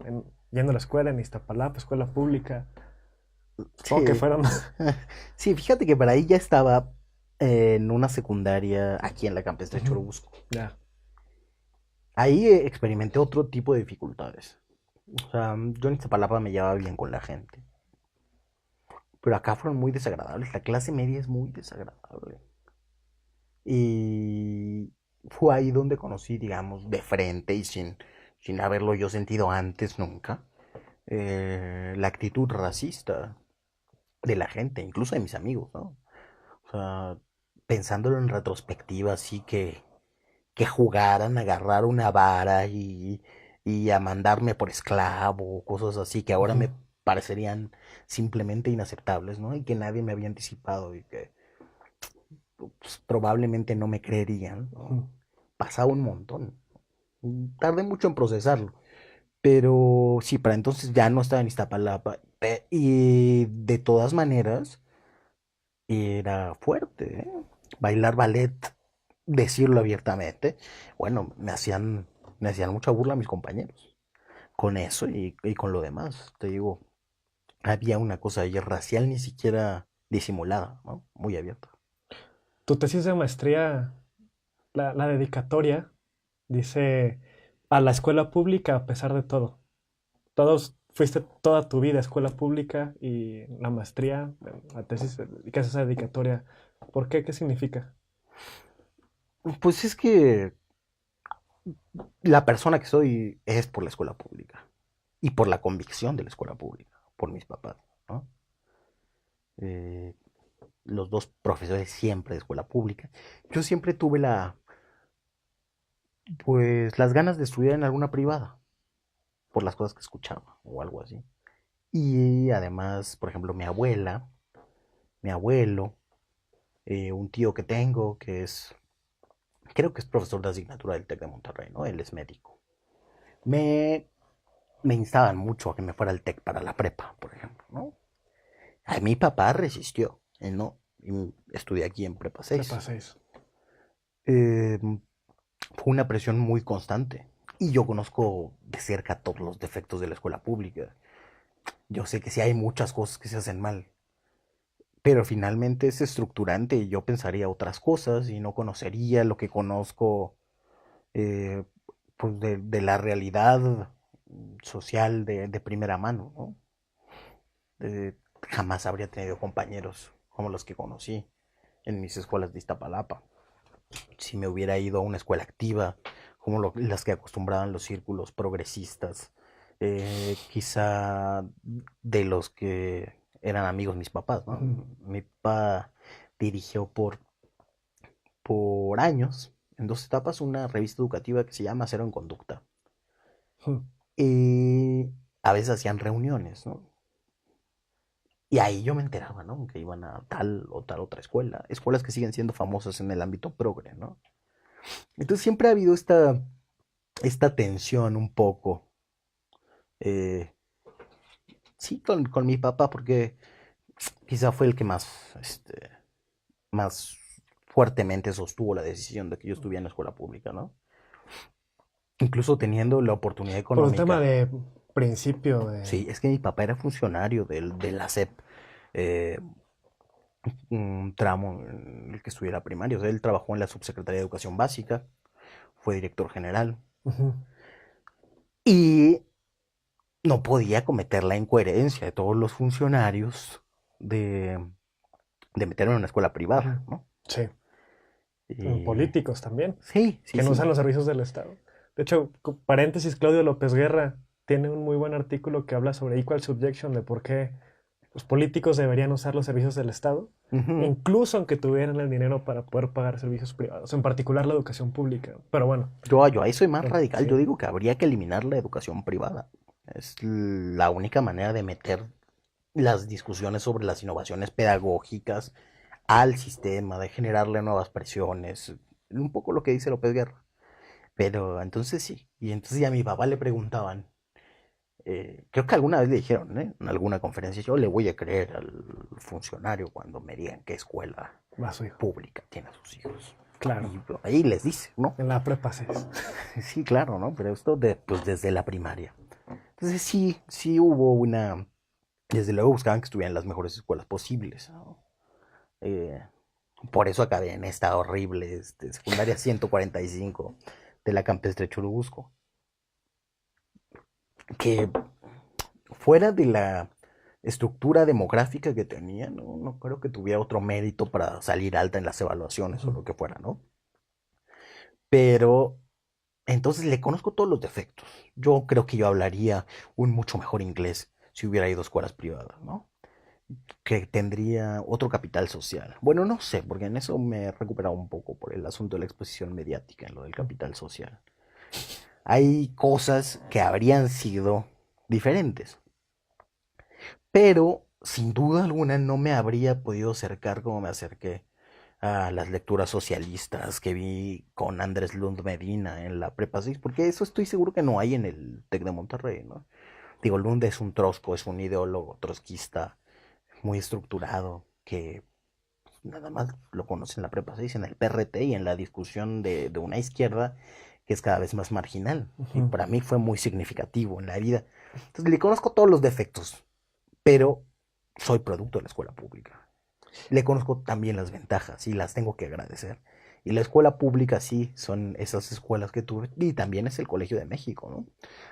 yendo a la escuela en Iztapalapa, escuela pública. Supongo que Sí, fueron. sí, fíjate que para ahí ya estaba en una secundaria aquí en la campestre Ujú. Churubusco. Ya. Ahí experimenté otro tipo de dificultades. O sea, yo en Iztapalapa me llevaba bien con la gente, pero acá fueron muy desagradables. La clase media es muy desagradable. Y fue ahí donde conocí, digamos, de frente y sin haberlo yo sentido antes nunca, la actitud racista de la gente, incluso de mis amigos, ¿no? O sea, pensándolo en retrospectiva, sí que jugaran a agarrar una vara y a mandarme por esclavo, cosas así que ahora me parecerían simplemente inaceptables, ¿no? Y que nadie me había anticipado y que pues, probablemente no me creerían, ¿no? Pasaba un montón. Tardé mucho en procesarlo. Pero sí, para entonces ya no estaba en Iztapalapa. Y de todas maneras, era fuerte, ¿eh? Bailar ballet, decirlo abiertamente. Bueno, me hacían mucha burla mis compañeros. Con eso y con lo demás. Te digo, había una cosa ahí racial ni siquiera disimulada, ¿no? Muy abierta. Tu tesis de maestría, la dedicatoria, dice a la escuela pública a pesar de todo. Fuiste toda tu vida a escuela pública y la maestría, la tesis, ¿qué es esa dedicatoria? ¿Por qué? ¿Qué significa? Pues es que la persona que soy es por la escuela pública y por la convicción de la escuela pública, por mis papás, ¿no? Eh, los dos profesores siempre de escuela pública. Yo siempre tuve pues, las ganas de estudiar en alguna privada, por las cosas que escuchaba o algo así. Y además, por ejemplo, mi abuela, mi abuelo, un tío que tengo creo que es profesor de asignatura del TEC de Monterrey, ¿no? Él es médico. Me, me instaban mucho a que me fuera al TEC para la prepa, por ejemplo, ¿no? A mi papá resistió, no, y estudié aquí en Prepa 6. Prepa 6. Eh, fue una presión muy constante. Y yo conozco de cerca todos los defectos de la escuela pública. Yo sé que sí hay muchas cosas que se hacen mal, pero finalmente es estructurante y yo pensaría otras cosas y no conocería lo que conozco eh, pues de la realidad social de primera mano, ¿no? Jamás habría tenido compañeros como los que conocí en mis escuelas de Iztapalapa. Si me hubiera ido a una escuela activa, como las que acostumbraban los círculos progresistas, quizá de los que eran amigos mis papás, ¿no? Mi papá dirigió por años, en 2 etapas, una revista educativa que se llama Cero en Conducta. Y a veces hacían reuniones, ¿no? Y ahí yo me enteraba, ¿no? Que iban a tal o tal otra escuela. Escuelas que siguen siendo famosas en el ámbito progre, ¿no? Entonces siempre ha habido esta tensión un poco. eh, sí, con mi papá, porque quizá fue el que más fuertemente sostuvo la decisión de que yo estuviera en la escuela pública, ¿no? Incluso teniendo la oportunidad Por un económica. tema de principio. Sí, es que mi papá era funcionario de la SEP. Un tramo en el que estudié primaria. O sea, él trabajó en la Subsecretaría de Educación Básica, fue director general. Y no podía cometer la incoherencia de todos los funcionarios de meterme en una escuela privada, ¿no? Sí. Políticos también. Sí, que no usan los servicios del Estado. De hecho, paréntesis, Claudio López Guerra tiene un muy buen artículo que habla sobre equal subjection, de por qué los políticos deberían usar los servicios del Estado, incluso aunque tuvieran el dinero para poder pagar servicios privados, en particular la educación pública. Pero bueno. Yo ahí soy más radical. Sí. Yo digo que habría que eliminar la educación privada. Es la única manera de meter las discusiones sobre las innovaciones pedagógicas al sistema, de generarle nuevas presiones. Un poco lo que dice López Guerra. Pero entonces sí. Y entonces ya a mi papá le preguntaban. Creo que alguna vez le dijeron, en alguna conferencia, yo le voy a creer al funcionario cuando me digan qué escuela pública tiene a sus hijos. Claro. Y ahí les dice, ¿no? En la prepa 6. Sí, claro, ¿no? Pero esto pues desde la primaria. Entonces sí hubo desde luego buscaban que estuvieran en las mejores escuelas posibles, ¿no? Por eso acabé en esta horrible secundaria 145 de la Campestre Churubusco. Que fuera de la estructura demográfica que tenía, no creo que tuviera otro mérito para salir alta en las evaluaciones o lo que fuera, ¿no? Pero entonces le conozco todos los defectos. Yo creo que yo hablaría un mucho mejor inglés si hubiera ido a escuelas privadas, ¿no? que tendría otro capital social. Bueno, no sé, porque en eso me he recuperado un poco por el asunto de la exposición mediática en lo del capital social. Hay cosas que habrían sido diferentes, pero sin duda alguna no me habría podido acercar como me acerqué a las lecturas socialistas que vi con Andrés Lund Medina en la Prepa 6, porque eso estoy seguro que no hay en el TEC de Monterrey, ¿no? Digo, Lund es un trosco, es un ideólogo trotskista muy estructurado, que nada más lo conoce en la Prepa 6, en el PRT y en la discusión de una izquierda que es cada vez más marginal. Y para mí fue muy significativo en la vida. Entonces le conozco todos los defectos, pero soy producto de la escuela pública. Le conozco también las ventajas y las tengo que agradecer. Y la escuela pública sí son esas escuelas que tuve y también es el Colegio de México, ¿no?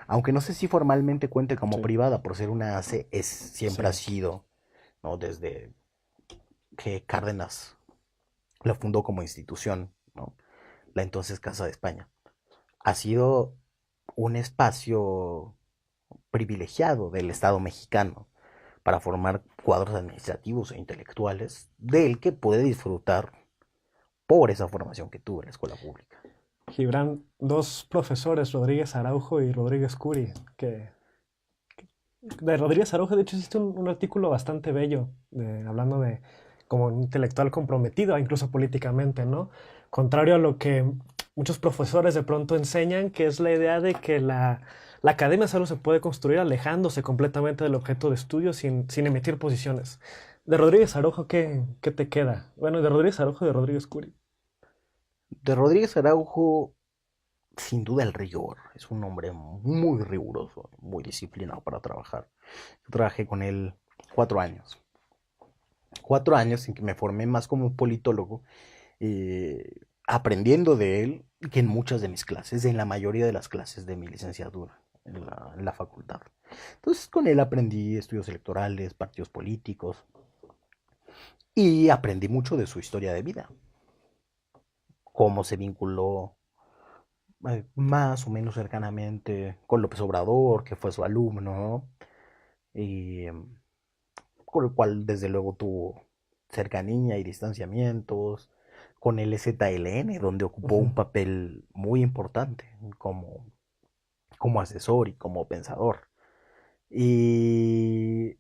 Aunque no sé si formalmente cuente como Sí. privada por ser una ACE, siempre Sí. ha sido, ¿no? Desde que Cárdenas la fundó como institución, ¿no? La entonces Casa de España. Ha sido un espacio privilegiado del Estado mexicano para formar cuadros administrativos e intelectuales del que puede disfrutar por esa formación que tuvo en la escuela pública. Gibran, dos profesores, Rodríguez Araujo y Rodríguez Curi, que de Rodríguez Araujo, de hecho, existe un artículo bastante bello, hablando de como un intelectual comprometido, incluso políticamente, ¿no? Contrario a lo que muchos profesores de pronto enseñan, que es la idea de que la academia solo se puede construir alejándose completamente del objeto de estudio sin emitir posiciones. De Rodríguez Araujo, ¿qué te queda? Bueno, de Rodríguez Araujo y de Rodríguez Curi. De Rodríguez Araujo, sin duda el rigor. Es un hombre muy riguroso, muy disciplinado para trabajar. Yo trabajé con él 4 años. 4 años en que me formé más como un politólogo, aprendiendo de él que en muchas de mis clases, en la mayoría de las clases de mi licenciatura en la facultad. Entonces con él aprendí estudios electorales, partidos políticos y aprendí mucho de su historia de vida, cómo se vinculó más o menos cercanamente con López Obrador, que fue su alumno, ¿no? Y con el cual desde luego tuvo cercanía y distanciamientos, con el ZLN, donde ocupó un papel muy importante como asesor y como pensador. Y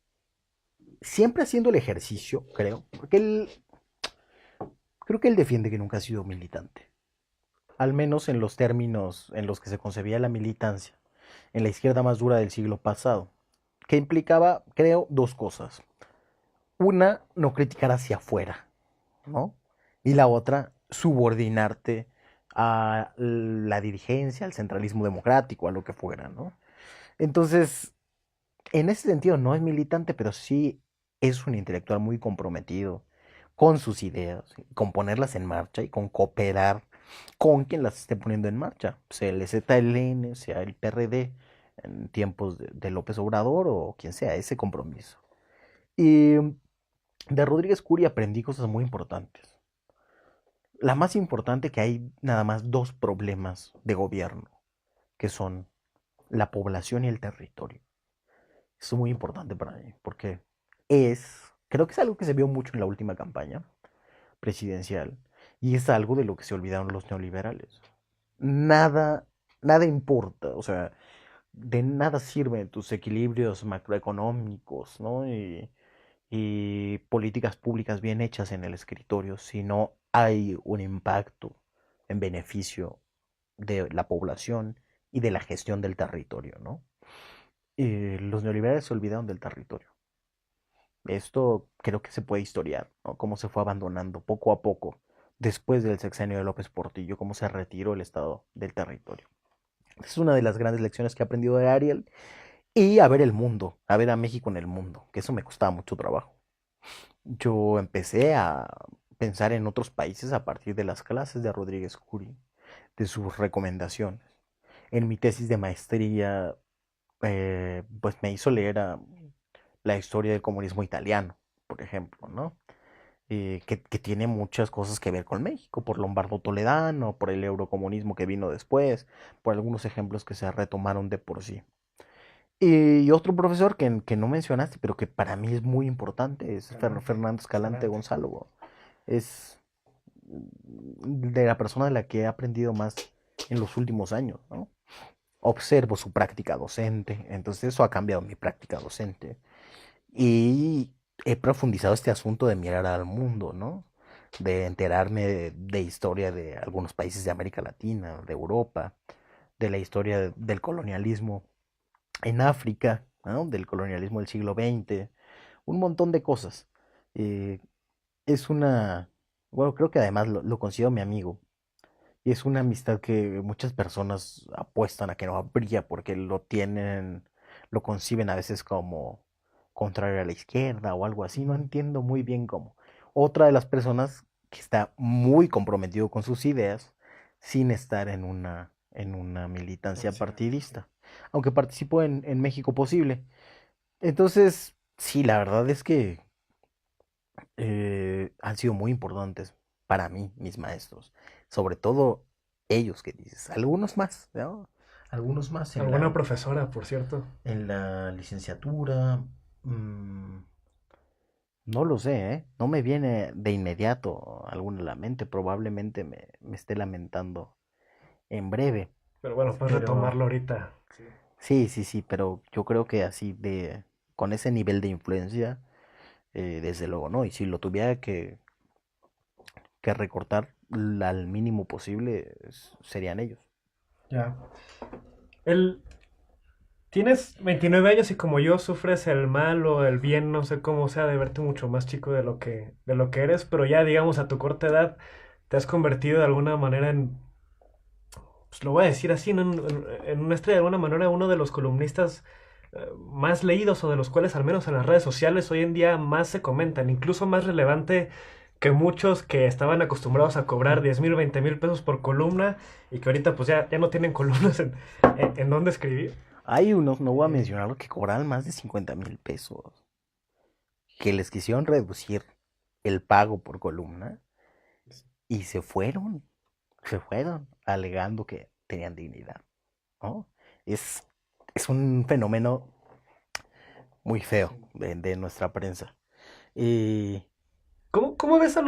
siempre haciendo el ejercicio, creo, porque creo que él defiende que nunca ha sido militante, al menos en los términos en los que se concebía la militancia en la izquierda más dura del siglo pasado, que implicaba, creo, dos cosas. Una, no criticar hacia afuera, ¿no? Y la otra, subordinarte a la dirigencia, al centralismo democrático, a lo que fuera, ¿no? Entonces, en ese sentido no es militante, pero sí es un intelectual muy comprometido con sus ideas, con ponerlas en marcha y con cooperar con quien las esté poniendo en marcha, sea el ZLN, sea el PRD, en tiempos de López Obrador o quien sea, ese compromiso. Y de Rodríguez Curi aprendí cosas muy importantes. La más importante, que hay nada más dos problemas de gobierno, que son la población y el territorio. Eso es muy importante para mí, porque creo que es algo que se vio mucho en la última campaña presidencial, y es algo de lo que se olvidaron los neoliberales. Nada, nada importa, o sea, de nada sirven tus equilibrios macroeconómicos, ¿no? Y políticas públicas bien hechas en el escritorio si no hay un impacto en beneficio de la población y de la gestión del territorio, ¿no? Los neoliberales se olvidaron del territorio. Esto creo que se puede historiar, ¿no? Cómo se fue abandonando poco a poco después del sexenio de López Portillo, cómo se retiró el Estado del territorio. Es una de las grandes lecciones que he aprendido de Ariel. Y a ver el mundo, a ver a México en el mundo, que eso me costaba mucho trabajo. Yo empecé a pensar en otros países a partir de las clases de Rodríguez Curi, de sus recomendaciones. En mi tesis de maestría, pues me hizo leer la historia del comunismo italiano, por ejemplo, ¿no? Que tiene muchas cosas que ver con México, por Lombardo Toledano, por el eurocomunismo que vino después, por algunos ejemplos que se retomaron de por sí. Y otro profesor que no mencionaste, pero que para mí es muy importante, es Fernando Escalante Escalante. Gonzalo. Es de la persona de la que he aprendido más en los últimos años, ¿no? Observo su práctica docente, entonces eso ha cambiado mi práctica docente. Y he profundizado este asunto de mirar al mundo, ¿no? De enterarme de historia de algunos países de América Latina, de Europa, de la historia del colonialismo en África, ¿no? Del colonialismo del siglo XX, un montón de cosas. Eh, es una, bueno, creo que además lo considero mi amigo. Y es una amistad que muchas personas apuestan a que no habría porque lo tienen, lo conciben a veces como contrario a la izquierda o algo así. No entiendo muy bien cómo. Otra de las personas que está muy comprometido con sus ideas sin estar en una militancia Sí. partidista. Aunque participó en México Posible. Entonces, sí, la verdad es que han sido muy importantes para mí, mis maestros. Sobre todo ellos que dices, algunos más, ¿no? Algunos más Alguna profesora, por cierto. en la licenciatura. No lo sé, ¿eh? No me viene de inmediato alguna a la mente. Probablemente me esté lamentando en breve. Pero bueno, puedes Pero retomarlo ahorita. Sí. sí, sí, sí, pero yo creo que así con ese nivel de influencia, desde luego, ¿no? Y si lo tuviera que recortar al mínimo posible, serían ellos. Ya. El, Tienes 29 años y como yo sufres el mal o el bien, no sé cómo sea, de verte mucho más chico de lo que eres, pero ya digamos a tu corta edad te has convertido de alguna manera en, pues lo voy a decir así, ¿no? En una estrella, de alguna manera uno de los columnistas más leídos o de los cuales al menos en las redes sociales hoy en día más se comentan, incluso más relevante que muchos que estaban acostumbrados a cobrar 10,000, 20,000 pesos por columna y que ahorita pues ya no tienen columnas en dónde escribir. Hay unos, no voy a Eh, mencionarlo, que cobraban más de 50,000 pesos, que les quisieron reducir el pago por columna y se fueron, alegando que tenían dignidad, ¿no? Es, es un fenómeno muy feo de nuestra prensa. Y ¿Cómo ves a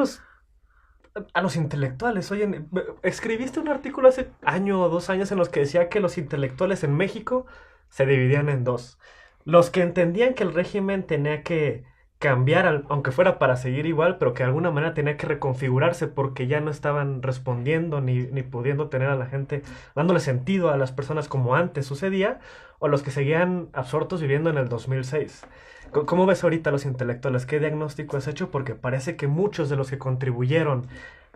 los intelectuales? Oye, escribiste un artículo hace año o 2 años en los que decía que los intelectuales en México se dividían en dos. Los que entendían que el régimen tenía que cambiar, aunque fuera para seguir igual, pero que de alguna manera tenía que reconfigurarse porque ya no estaban respondiendo ni pudiendo tener a la gente, dándole sentido a las personas como antes sucedía, o los que seguían absortos viviendo en el 2006. ¿Cómo ves ahorita a los intelectuales? ¿Qué diagnóstico has hecho? Porque parece que muchos de los que contribuyeron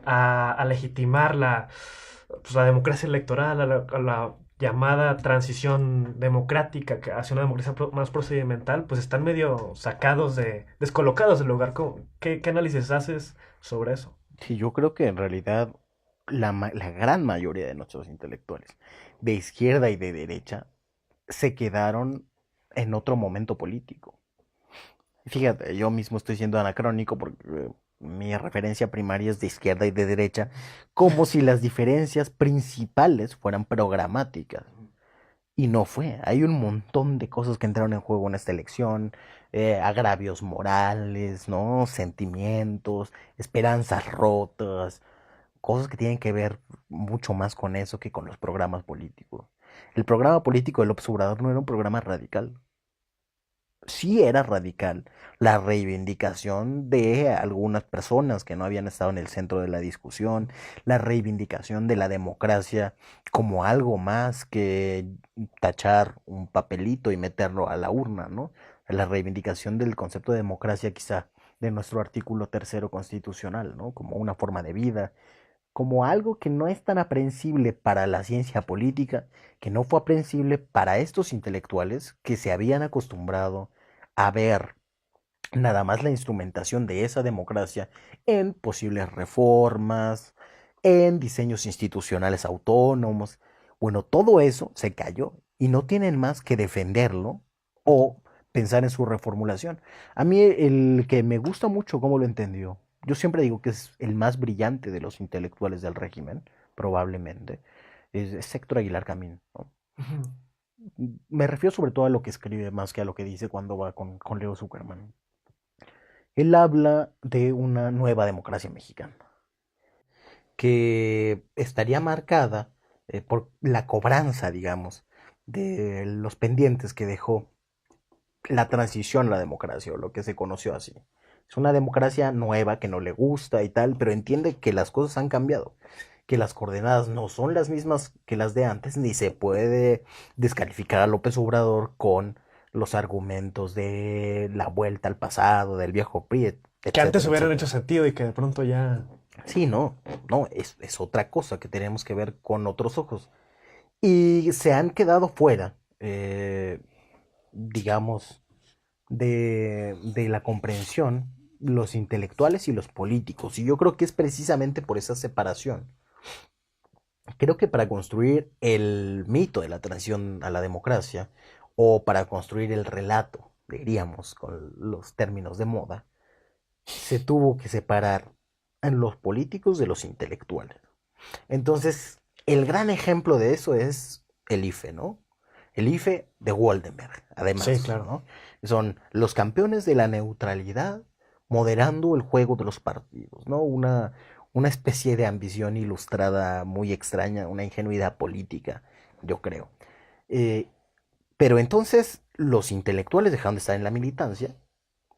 a legitimar pues, la democracia electoral, a la llamada transición democrática hacia una democracia más procedimental, pues están medio descolocados del lugar. ¿Qué análisis haces sobre eso? sí, yo creo que en realidad la gran mayoría de nuestros intelectuales, de izquierda y de derecha, se quedaron en otro momento político. Fíjate, yo mismo estoy siendo anacrónico porque mi referencia primaria es de izquierda y de derecha, como si las diferencias principales fueran programáticas. Y no fue. Hay un montón de cosas que entraron en juego en esta elección. Agravios morales, ¿no? Sentimientos, esperanzas rotas, cosas que tienen que ver mucho más con eso que con los programas políticos. El programa político del López Obrador no era un programa radical, sí era radical la reivindicación de algunas personas que no habían estado en el centro de la discusión, la reivindicación de la democracia como algo más que tachar un papelito y meterlo a la urna, ¿no? La reivindicación del concepto de democracia quizá de nuestro artículo tercero constitucional, ¿no? Como una forma de vida, como algo que no es tan aprehensible para la ciencia política, que no fue aprehensible para estos intelectuales que se habían acostumbrado a ver nada más la instrumentación de esa democracia en posibles reformas, en diseños institucionales autónomos. Bueno, todo eso se cayó y no tienen más que defenderlo o pensar en su reformulación. A mí el que me gusta mucho cómo lo entendió, yo siempre digo que es el más brillante de los intelectuales del régimen, probablemente, es Héctor Aguilar Camín, ¿no? Me refiero sobre todo a lo que escribe más que a lo que dice cuando va con Leo Zuckerman. Él habla de una nueva democracia mexicana, que estaría marcada por la cobranza, digamos, de los pendientes que dejó la transición a la democracia, o lo que se conoció así. Es una democracia nueva que no le gusta y tal, pero entiende que las cosas han cambiado, que las coordenadas no son las mismas que las de antes, ni se puede descalificar a López Obrador con los argumentos de la vuelta al pasado, del viejo PRI, Que antes etcétera, hubieran hecho etcétera. sentido y que de pronto ya... Sí, no, es otra cosa que tenemos que ver con otros ojos. Y se han quedado fuera, digamos, de la comprensión los intelectuales y los políticos. Y yo creo que es precisamente por esa separación. Creo que para construir el mito de la transición a la democracia, o para construir el relato, diríamos, con los términos de moda, se tuvo que separar a los políticos de los intelectuales. Entonces, el gran ejemplo de eso es el IFE, ¿no? El IFE de Waldenberg, además, Sí, claro. ¿no? Son los campeones de la neutralidad moderando el juego de los partidos, ¿no? Una especie de ambición ilustrada muy extraña, una ingenuidad política, yo creo. Eh, pero entonces los intelectuales dejaron de estar en la militancia,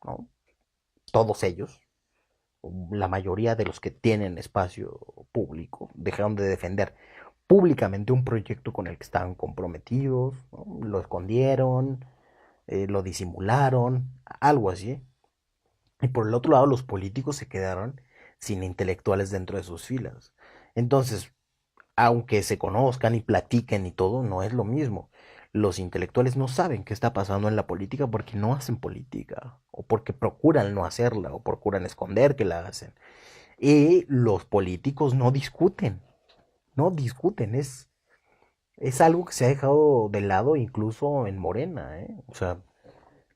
¿no? Todos ellos, la mayoría de los que tienen espacio público, dejaron de defender públicamente un proyecto con el que estaban comprometidos, ¿no? Lo escondieron, lo disimularon, algo así. Y por el otro lado, los políticos se quedaron sin intelectuales dentro de sus filas. Entonces, aunque se conozcan y platiquen y todo, no es lo mismo. Los intelectuales no saben qué está pasando en la política porque no hacen política, o porque procuran no hacerla, o procuran esconder que la hacen. Y los políticos no discuten, es algo que se ha dejado de lado incluso en Morena, ¿eh? O sea,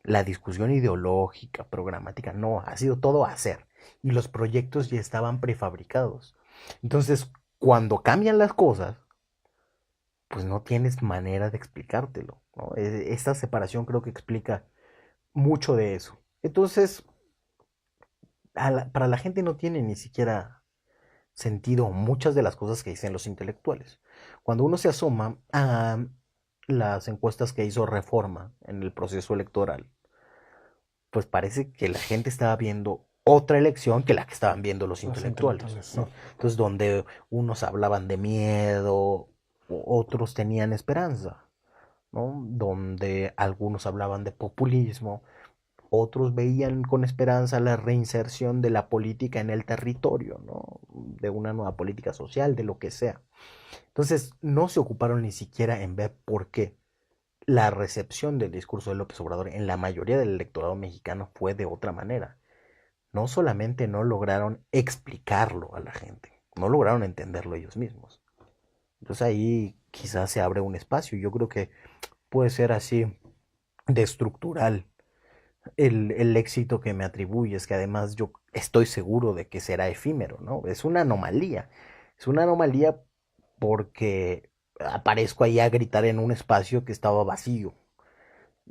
la discusión ideológica, programática, no, ha sido todo hacer. Y los proyectos ya estaban prefabricados. Entonces, cuando cambian las cosas, pues no tienes manera de explicártelo, ¿no? Esta separación creo que explica mucho de eso. Entonces, para la gente no tiene ni siquiera sentido muchas de las cosas que dicen los intelectuales. Cuando uno se asoma a las encuestas que hizo Reforma en el proceso electoral, pues parece que la gente estaba viendo otra elección que la que estaban viendo los Los intelectuales, intelectuales, sí. ¿no? Entonces, donde unos hablaban de miedo, otros tenían esperanza, ¿no? Donde algunos hablaban de populismo, otros veían con esperanza la reinserción de la política en el territorio, ¿no? De una nueva política social, de lo que sea. Entonces, no se ocuparon ni siquiera en ver por qué la recepción del discurso de López Obrador en la mayoría del electorado mexicano fue de otra manera. No solamente no lograron explicarlo a la gente, no lograron entenderlo ellos mismos. Entonces ahí quizás se abre un espacio. Yo creo que puede ser así de estructural el éxito que me atribuyes, que además yo estoy seguro de que será efímero, ¿no? Es una anomalía. Es una anomalía porque aparezco ahí a gritar en un espacio que estaba vacío.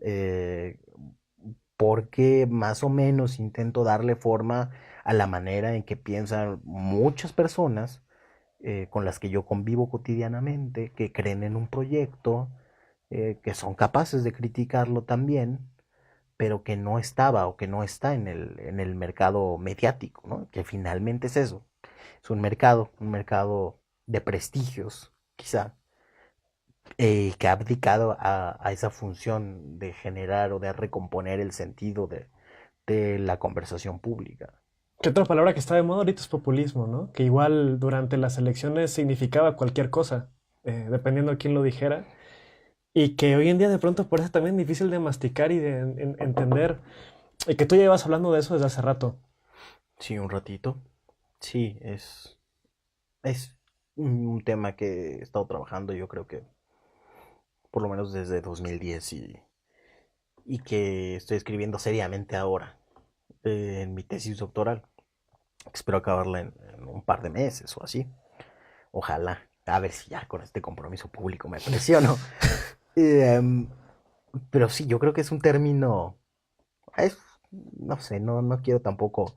Eh, Porque más o menos intento darle forma a la manera en que piensan muchas personas con las que yo convivo cotidianamente, que creen en un proyecto, que son capaces de criticarlo también, pero que no estaba o que no está en el mercado mediático, ¿no? Que finalmente es eso. Es un mercado de prestigios, quizá, que ha abdicado a esa función de generar o de recomponer el sentido de la conversación pública. Que otra palabra que está de moda ahorita es populismo, ¿no? Que igual durante las elecciones significaba cualquier cosa, dependiendo de quién lo dijera. Y que hoy en día de pronto parece también difícil de masticar y de entender. Y que tú ya llevas hablando de eso desde hace rato. Sí, un ratito. Sí, es un tema que he estado trabajando yo creo que por lo menos desde 2010 y que estoy escribiendo seriamente ahora en mi tesis doctoral. Espero acabarla en un par de meses o así. Ojalá, a ver si ya con este compromiso público me presiono. Em, pero sí, yo creo que es un término, es, no sé, no quiero tampoco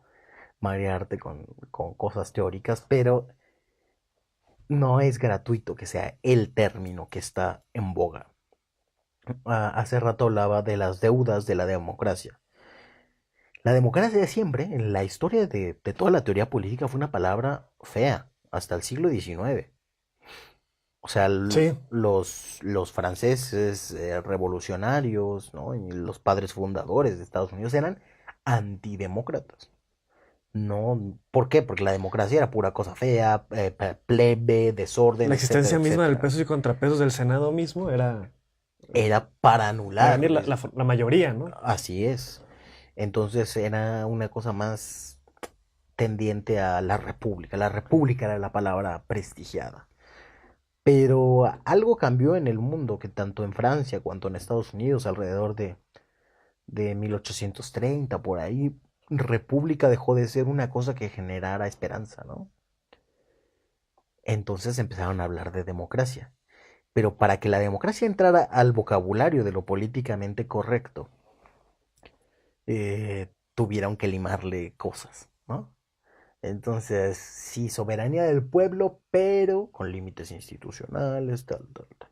marearte con cosas teóricas, pero no es gratuito que sea el término que está en boga. Hace rato hablaba de las deudas de la democracia. La democracia de siempre, en la historia de toda la teoría política, fue una palabra fea, hasta el siglo XIX. O sea, Sí, los franceses revolucionarios, ¿no? Y los padres fundadores de Estados Unidos eran antidemócratas. No, ¿por qué? Porque la democracia era pura cosa fea, plebe, desorden, la etcétera, existencia misma del etcétera. pesos y contrapesos del Senado mismo era Era para para anular. unir la mayoría, ¿no? Así es. Entonces era una cosa más tendiente a la república. La república era la palabra prestigiada. Pero algo cambió en el mundo, que tanto en Francia cuanto en Estados Unidos, alrededor de 1830, por ahí, república dejó de ser una cosa que generara esperanza, ¿no? Entonces empezaron a hablar de democracia. Pero para que la democracia entrara al vocabulario de lo políticamente correcto, tuvieron que limarle cosas, ¿no? Entonces, sí, soberanía del pueblo, pero con límites institucionales, tal, tal, tal.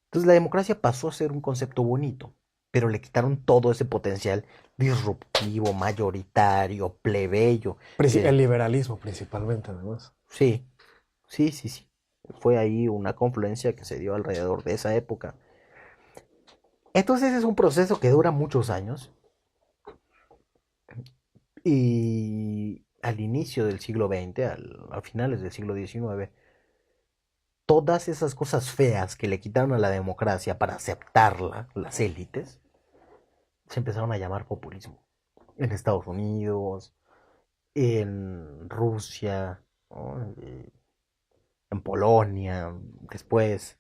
Entonces, la democracia pasó a ser un concepto bonito, pero le quitaron todo ese potencial disruptivo, mayoritario, plebeyo. El Que, liberalismo principalmente, además. sí, sí, sí, sí. Fue ahí una confluencia que se dio alrededor de esa época. Entonces, es un proceso que dura muchos años y al inicio del siglo XX, a finales del siglo XIX, todas esas cosas feas que le quitaron a la democracia para aceptarla, las élites, se empezaron a llamar populismo. En Estados Unidos, en Rusia, ¿no? En Polonia, después.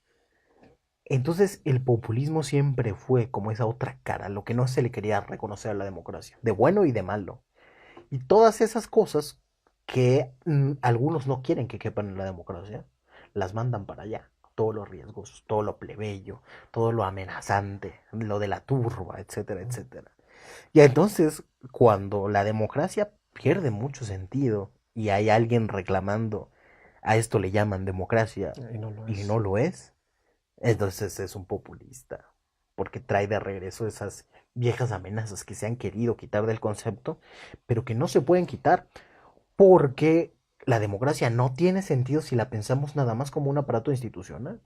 Entonces el populismo siempre fue como esa otra cara, lo que no se le quería reconocer a la democracia, de bueno y de malo. Y todas esas cosas que algunos no quieren que quepan en la democracia, las mandan para allá. Todos los riesgos, todo lo plebeyo, todo lo amenazante, lo de la turba, etcétera, etcétera. Y entonces, cuando la democracia pierde mucho sentido y hay alguien reclamando, a esto le llaman democracia Y no lo y es. no lo es, entonces es un populista, porque trae de regreso esas viejas amenazas que se han querido quitar del concepto, pero que no se pueden quitar porque la democracia no tiene sentido si la pensamos nada más como un aparato institucional.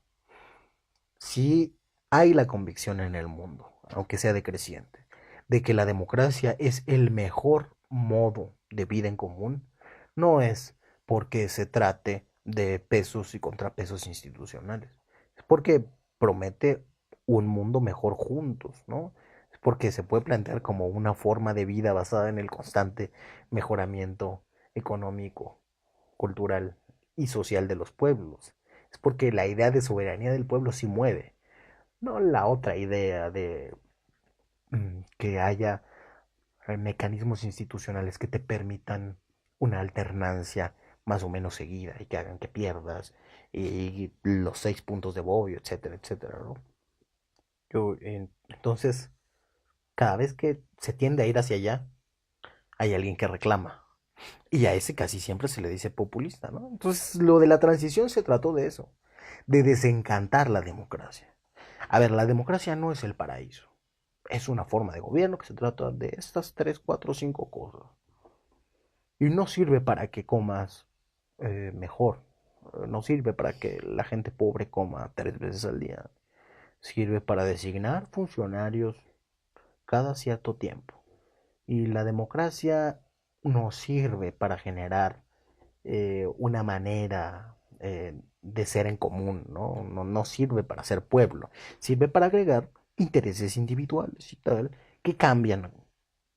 Si hay la convicción en el mundo, aunque sea decreciente, de que la democracia es el mejor modo de vida en común, no es porque se trate de pesos y contrapesos institucionales, es porque promete un mundo mejor juntos, ¿no? Es porque se puede plantear como una forma de vida basada en el constante mejoramiento económico, cultural y social de los pueblos. Es porque la idea de soberanía del pueblo sí mueve, no la otra idea de que haya mecanismos institucionales que te permitan una alternancia más o menos seguida y que hagan que pierdas y los 6 puntos de Bobbio, etcétera, etcétera, ¿no? Entonces, cada vez que se tiende a ir hacia allá, hay alguien que reclama. Y a ese casi siempre se le dice populista, ¿no? Entonces, lo de la transición se trató de eso, de desencantar la democracia. A ver, la democracia no es el paraíso. Es una forma de gobierno que se trata de estas 3, 4, 5 cosas. Y no sirve para que comas mejor. No sirve para que la gente pobre coma 3 veces al día. Sirve para designar funcionarios cada cierto tiempo. Y la democracia no sirve para generar una manera de ser en común, ¿no? No sirve para ser pueblo, sirve para agregar intereses individuales y tal, que cambian.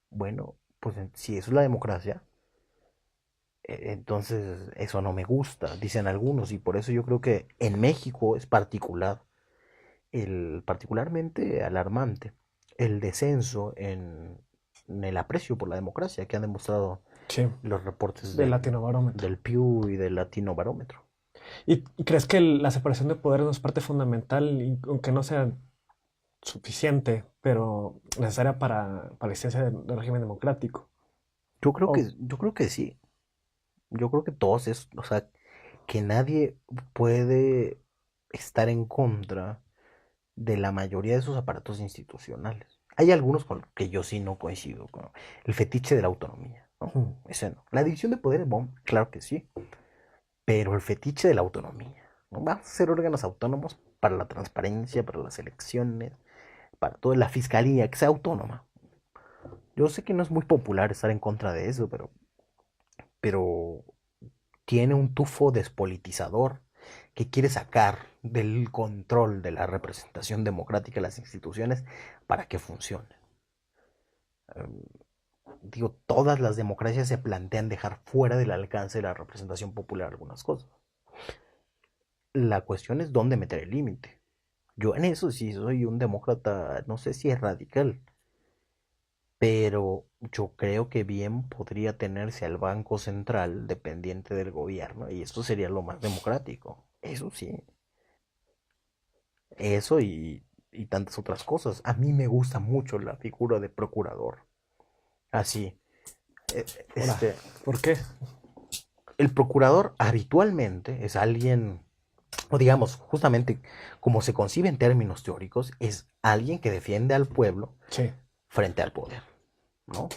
Bueno, pues si eso es la democracia, entonces eso no me gusta, dicen algunos, y por eso yo creo que en México es particularmente alarmante el descenso en el aprecio por la democracia que han demostrado Sí, los reportes del Latino Barómetro. del Pew y del Latino Barómetro. ¿Y crees que la separación de poderes no es parte fundamental, y aunque no sea suficiente, pero necesaria para la existencia del régimen democrático? O, Yo creo que sí. Yo creo que todos es, o sea, que nadie puede estar en contra de la mayoría de esos aparatos institucionales. Hay algunos con los que yo sí no coincido, como el fetiche de la autonomía, ¿no? mm, Ese no. La división de poderes, bueno, claro que sí, pero el fetiche de la autonomía, ¿no? Vamos a ser órganos autónomos para la transparencia, para las elecciones, para toda la fiscalía, que sea autónoma. Yo sé que no es muy popular estar en contra de eso, pero tiene un tufo despolitizador que quiere sacar del control de la representación democrática de las instituciones para que funcione. Digo, todas las democracias se plantean dejar fuera del alcance de la representación popular algunas cosas. La cuestión es dónde meter el límite. Yo en eso sí soy un demócrata, no sé si es radical, pero yo creo que bien podría tenerse al Banco Central dependiente del gobierno y esto sería lo más democrático. Eso sí, eso y tantas otras cosas. A mí me gusta mucho la figura de procurador. Así, ahora, este, ¿por qué? el procurador habitualmente es alguien, o digamos, justamente como se concibe en términos teóricos, es alguien que defiende al pueblo Sí. frente al poder, ¿no?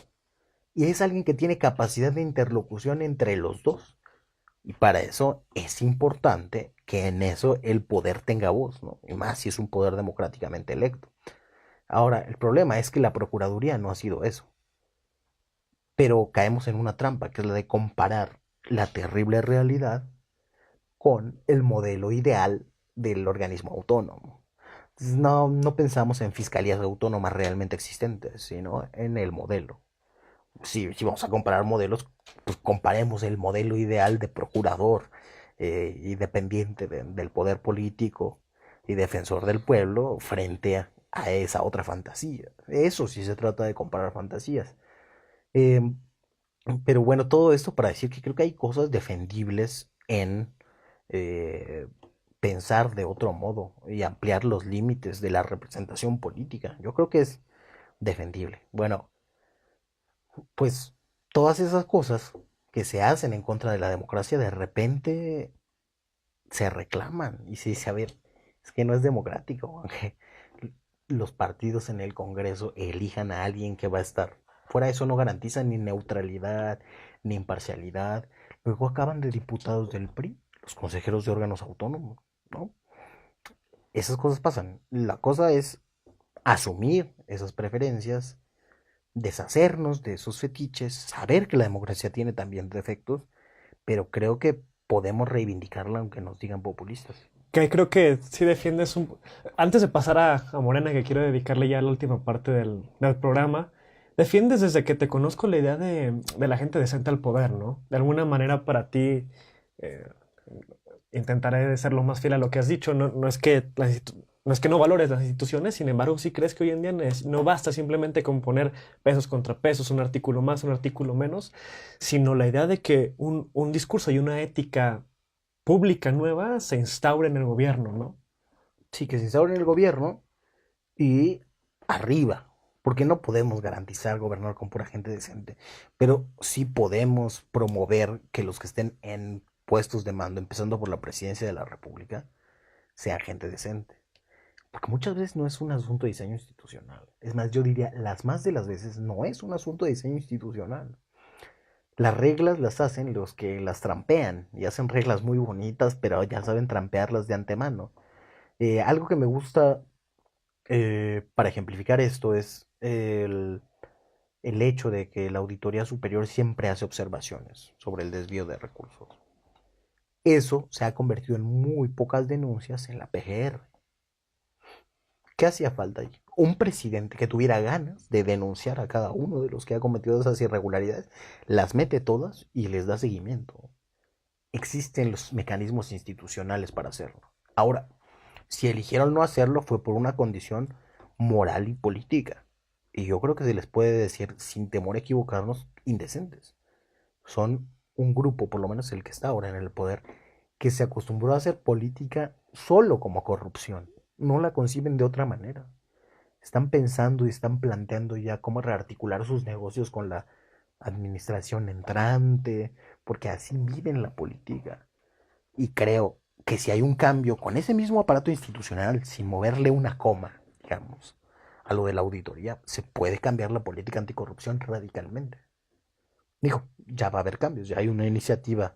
Y es alguien que tiene capacidad de interlocución entre los dos. Y para eso es importante que en eso el poder tenga voz, ¿no? Y más si es un poder democráticamente electo. Ahora, el problema es que la Procuraduría no ha sido eso. Pero caemos en una trampa, que es la de comparar la terrible realidad con el modelo ideal del organismo autónomo. Entonces, no pensamos en fiscalías autónomas realmente existentes, sino en el modelo. Si vamos a comparar modelos, pues comparemos el modelo ideal de procurador y dependiente del poder político y defensor del pueblo frente a esa otra fantasía. Eso sí se trata de comparar fantasías. Eh, pero bueno, todo esto para decir que creo que hay cosas defendibles en eh, pensar de otro modo y ampliar los límites de la representación política. Yo creo que es defendible. Bueno, pues todas esas cosas que se hacen en contra de la democracia de repente se reclaman y se dice, a ver, es que no es democrático, aunque los partidos en el Congreso elijan a alguien que va a estar fuera, eso no garantiza ni neutralidad ni imparcialidad. Luego acaban de diputados del PRI, los consejeros de órganos autónomos, ¿no? Esas cosas pasan. La cosa es asumir esas preferencias, deshacernos de esos fetiches, saber que la democracia tiene también defectos, pero creo que podemos reivindicarla aunque nos digan populistas. Que creo que sí defiendes un... Antes de pasar a Morena, que quiero dedicarle ya la última parte del programa, defiendes desde que te conozco la idea de la gente decente al poder, ¿no? De alguna manera para ti, eh, intentaré ser lo más fiel a lo que has dicho, no es que no es que no valores las instituciones, sin embargo, sí crees que hoy en día no basta simplemente con poner pesos contra pesos, un artículo más, un artículo menos, sino la idea de que un discurso y una ética pública nueva se instaure en el gobierno, ¿no? Sí, que se instaure en el gobierno y arriba, porque no podemos garantizar gobernar con pura gente decente, pero sí podemos promover que los que estén en puestos de mando, empezando por la presidencia de la República, sean gente decente. Porque muchas veces no es un asunto de diseño institucional. Es más, yo diría, las más de las veces no es un asunto de diseño institucional. Las reglas las hacen los que las trampean y hacen reglas muy bonitas, pero ya saben trampearlas de antemano. Algo que me gusta para ejemplificar esto es el hecho de que la Auditoría Superior siempre hace observaciones sobre el desvío de recursos. Eso se ha convertido en muy pocas denuncias en la PGR. ¿Qué hacía falta allí? Un presidente que tuviera ganas de denunciar a cada uno de los que ha cometido esas irregularidades, las mete todas y les da seguimiento. Existen los mecanismos institucionales para hacerlo. Ahora, si eligieron no hacerlo fue por una condición moral y política. Y yo creo que se les puede decir, sin temor a equivocarnos, indecentes. Son un grupo, por lo menos el que está ahora en el poder, que se acostumbró a hacer política solo como corrupción. No la conciben de otra manera. Están pensando y están planteando ya cómo rearticular sus negocios con la administración entrante, porque así viven la política. Y creo que si hay un cambio con ese mismo aparato institucional, sin moverle una coma, digamos, a lo de la auditoría, se puede cambiar la política anticorrupción radicalmente. Dijo, ya va a haber cambios, ya hay una iniciativa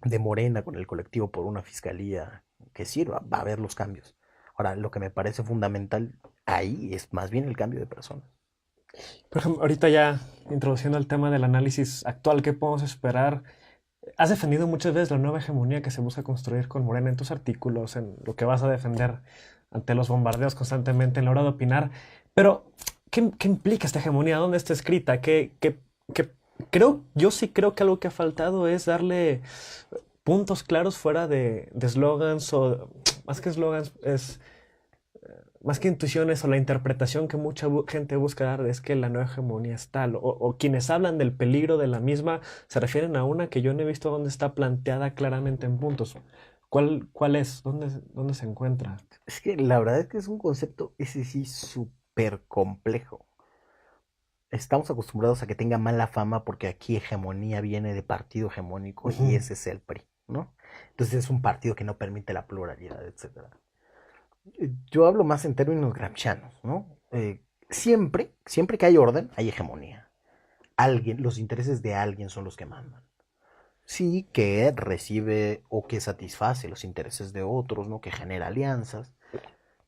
de Morena con el colectivo por una fiscalía que sirva, va a haber los cambios. Ahora, lo que me parece fundamental ahí es más bien el cambio de personas. Por ejemplo, ahorita ya introduciendo el tema del análisis actual, ¿qué podemos esperar? Has defendido muchas veces la nueva hegemonía que se busca construir con Morena en tus artículos, en lo que vas a defender ante los bombardeos constantemente, en la hora de opinar. Pero, ¿qué implica esta hegemonía? ¿Dónde está escrita? Yo sí creo que algo que ha faltado es darle puntos claros fuera de eslogans, o más que eslogans, es más que intuiciones o la interpretación que mucha gente busca dar es que la nueva hegemonía es tal, o quienes hablan del peligro de la misma se refieren a una que yo no he visto donde está planteada claramente en puntos. ¿Cuál es? ¿Dónde se encuentra? Es que la verdad es que es un concepto, ese sí, súper complejo. Estamos acostumbrados a que tenga mala fama porque aquí hegemonía viene de partido hegemónico y ese es el PRI, ¿no? Entonces es un partido que no permite la pluralidad, etcétera. Yo hablo más en términos gramscianos, ¿no? Siempre que hay orden, hay hegemonía. Los intereses de alguien son los que mandan. Sí, que recibe o que satisface los intereses de otros, ¿no? Que genera alianzas.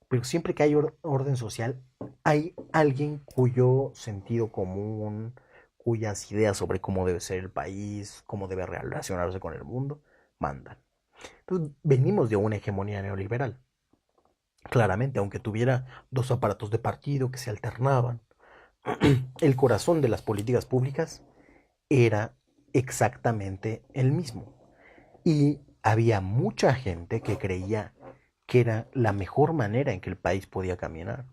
Pero siempre que hay orden social, hay alguien cuyo sentido común, cuyas ideas sobre cómo debe ser el país, cómo debe relacionarse con el mundo, mandan. Entonces, venimos de una hegemonía neoliberal. Claramente, aunque tuviera dos aparatos de partido que se alternaban, el corazón de las políticas públicas era exactamente el mismo. Y había mucha gente que creía que era la mejor manera en que el país podía caminar.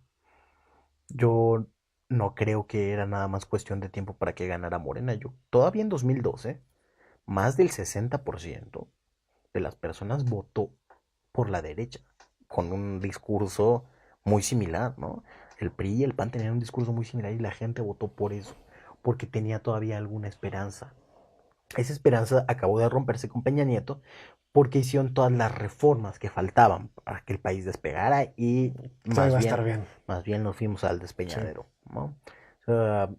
Yo no creo que era nada más cuestión de tiempo para que ganara Morena. Todavía en 2012, más del 60% de las personas votó por la derecha, con un discurso muy similar, ¿no? El PRI y el PAN tenían un discurso muy similar y la gente votó por eso, porque tenía todavía alguna esperanza. Esa esperanza acabó de romperse con Peña Nieto porque hicieron todas las reformas que faltaban para que el país despegara y más bien nos fuimos al despeñadero, sí. ¿No? O sea,